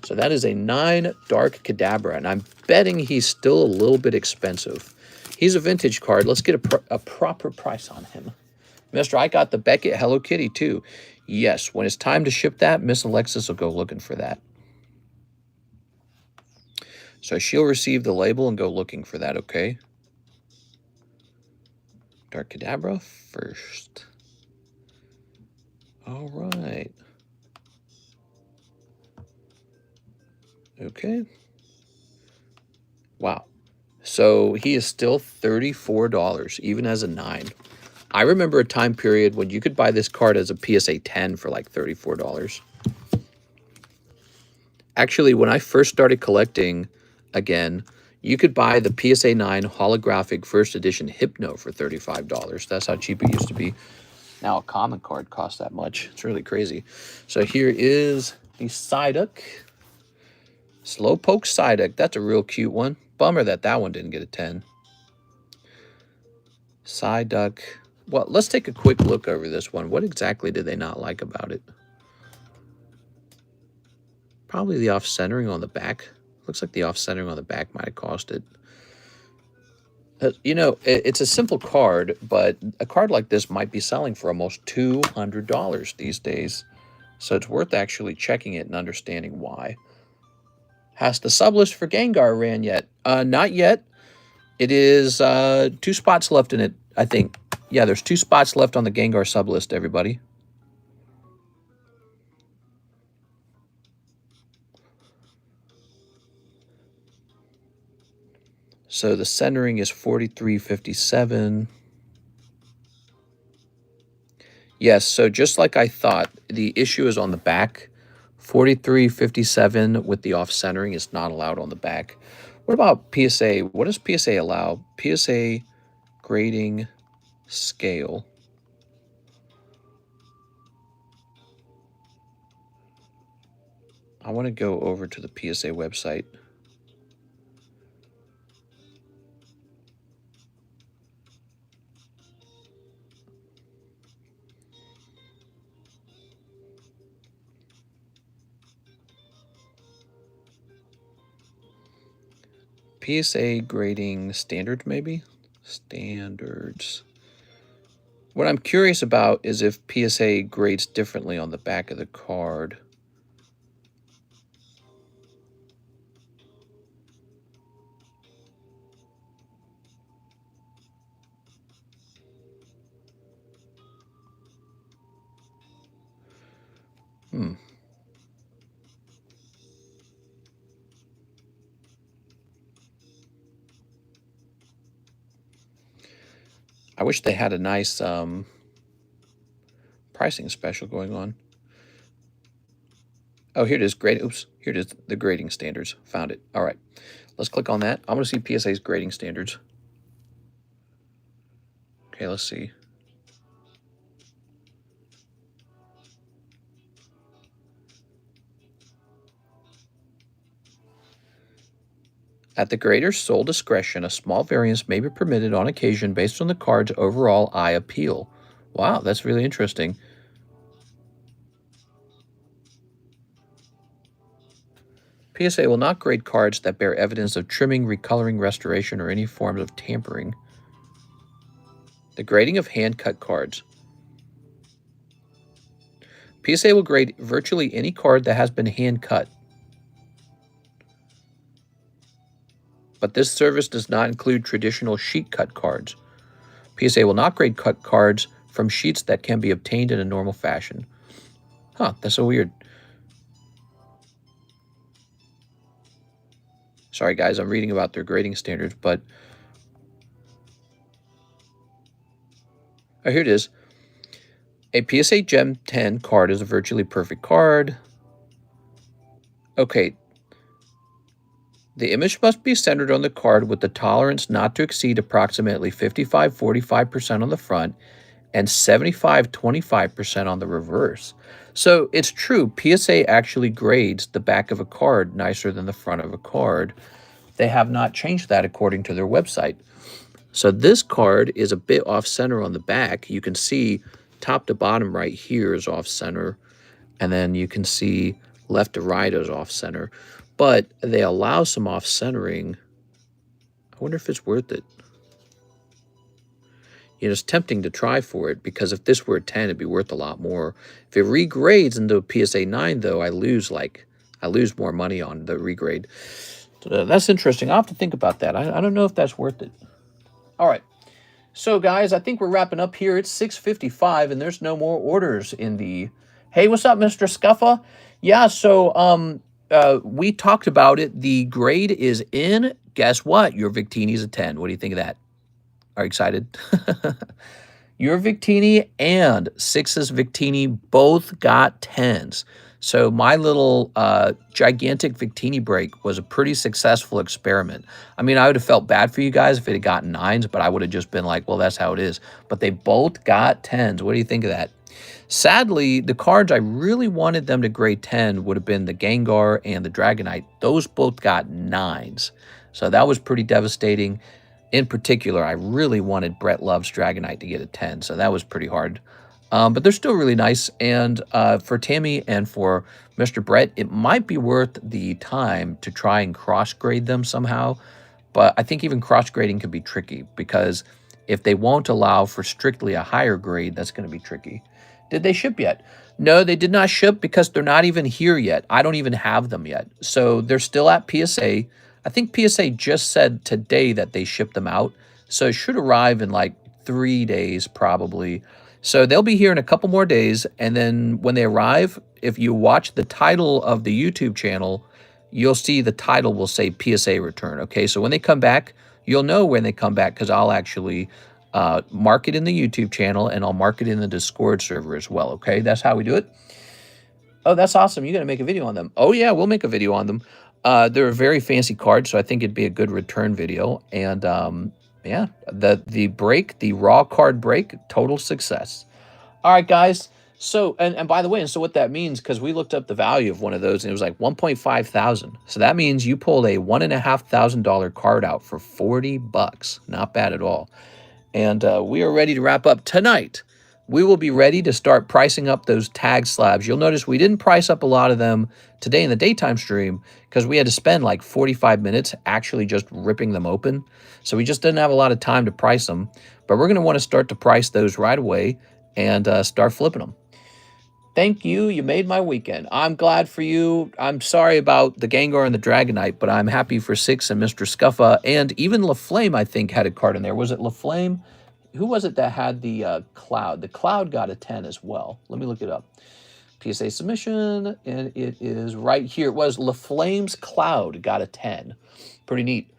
So that is a 9 Dark Kadabra. And I'm betting he's still a little bit expensive. He's a vintage card. Let's get a proper price on him. Mister, I got the Beckett Hello Kitty, too. Yes, when it's time to ship that, Miss Alexis will go looking for that. So she'll receive the label and go looking for that, okay? Dark Kadabra first. All right. Okay. Wow. So he is still $34, even as a 9. I remember a time period when you could buy this card as a PSA 10 for like $34. Actually, when I first started collecting again, you could buy the PSA 9 holographic first edition Hypno for $35. That's how cheap it used to be. Now a common card costs that much. It's really crazy. So here is the Psyduck. Slowpoke Psyduck. That's a real cute one. Bummer that one didn't get a 10. Psyduck. Well, let's take a quick look over this one. What exactly did they not like about it? Probably the off-centering on the back. Looks like the off-centering on the back might have cost it. You know, it's a simple card, but a card like this might be selling for almost $200 these days. So it's worth actually checking it and understanding why. Has the sublist for Gengar ran yet? Not yet. It is 2 spots left in it, I think. Yeah, there's 2 spots left on the Gengar sublist, everybody. So the centering is 4357. Yes, so just like I thought, the issue is on the back. 4357 with the off-centering is not allowed on the back. What about PSA? What does PSA allow? PSA grading scale. I want to go over to the PSA website. PSA grading standards, maybe? Standards. What I'm curious about is if PSA grades differently on the back of the card. I wish they had a nice pricing special going on. Oh, here it is. Oops, here it is. The grading standards. Found it. All right. Let's click on that. I want to see PSA's grading standards. Okay, let's see. At the grader's sole discretion, a small variance may be permitted on occasion based on the card's overall eye appeal. Wow, that's really interesting. PSA will not grade cards that bear evidence of trimming, recoloring, restoration, or any forms of tampering. The grading of hand-cut cards. PSA will grade virtually any card that has been hand-cut. But this service does not include traditional sheet-cut cards. PSA will not grade cut cards from sheets that can be obtained in a normal fashion. Huh, that's so weird. Sorry, guys, I'm reading about their grading standards, but... Oh, here it is. A PSA Gem 10 card is a virtually perfect card. Okay. The image must be centered on the card with the tolerance not to exceed approximately 55-45% on the front and 75-25% on the reverse. So it's true, PSA actually grades the back of a card nicer than the front of a card. They have not changed that according to their website. So this card is a bit off-center on the back. You can see top to bottom right here is off-center, and then you can see left to right is off-center. But they allow some off-centering. I wonder if it's worth it. You know, it's tempting to try for it, because if this were a 10, it'd be worth a lot more. If it regrades into a PSA 9, though, I lose more money on the regrade. So that's interesting. I'll have to think about that. I don't know if that's worth it. All right. So, guys, I think we're wrapping up here. It's 6:55, and there's no more orders in the... Hey, what's up, Mr. Scuffa? Yeah, so we talked about it. The grade is in. Guess what? Your Victini's a 10. What do you think of that? Are you excited? Your Victini and Six's Victini both got 10s. So my little gigantic Victini break was a pretty successful experiment. I mean, I would have felt bad for you guys if it had gotten 9s, but I would have just been like, well, that's how it is. But they both got 10s. What do you think of that? Sadly, the cards I really wanted them to grade 10 would have been the Gengar and the Dragonite. Those both got 9s. So that was pretty devastating. In particular, I really wanted Brett Love's Dragonite to get a 10, so that was pretty hard. But they're still really nice. And for Tammy and for Mr. Brett, it might be worth the time to try and cross-grade them somehow. But I think even cross-grading can be tricky because if they won't allow for strictly a higher grade, that's going to be tricky. Did they ship yet? No, they did not ship because they're not even here yet. I don't even have them yet. So they're still at PSA. I think PSA just said today that they shipped them out. So it should arrive in like 3 days probably. So they'll be here in a couple more days. And then when they arrive, if you watch the title of the YouTube channel, you'll see the title will say PSA return. Okay, so when they come back, you'll know when they come back because I'll actually mark it in the YouTube channel and I'll mark it in the Discord server as well. Okay, that's how we do it. Oh, that's awesome. You're going to make a video on them. Oh, yeah, we'll make a video on them. They're a very fancy card, so I think it'd be a good return video. And yeah, the break, the raw card break, total success. All right, guys. So, and by the way, and so what that means, because we looked up the value of one of those, and it was like 1.5 thousand. So that means you pulled a $1,500 card out for 40 bucks. Not bad at all. And we are ready to wrap up tonight. We will be ready to start pricing up those tag slabs. You'll notice we didn't price up a lot of them today in the daytime stream because we had to spend like 45 minutes actually just ripping them open. So we just didn't have a lot of time to price them. But we're going to want to start to price those right away and start flipping them. Thank you. You made my weekend. I'm glad for you. I'm sorry about the Gengar and the Dragonite, but I'm happy for Six and Mr. Scuffa. And even LaFlame, I think, had a card in there. Was it LaFlame? Who was it that had the Cloud? The Cloud got a 10 as well. Let me look it up. PSA submission, and it is right here. It was LaFlame's Cloud got a 10. Pretty neat.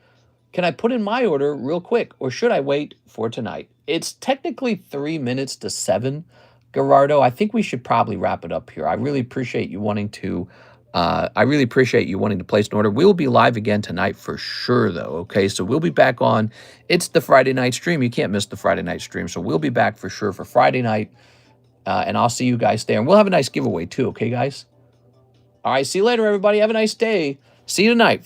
Can I put in my order real quick, or should I wait for tonight? It's technically 3 minutes to 7. Gerardo, I think we should probably wrap it up here. I really appreciate you wanting to place an order. We will be live again tonight for sure, though. Okay, so we'll be back on. It's the Friday night stream. You can't miss the Friday night stream. So we'll be back for sure for Friday night, and I'll see you guys there. And we'll have a nice giveaway too. Okay, guys. All right. See you later, everybody. Have a nice day. See you tonight.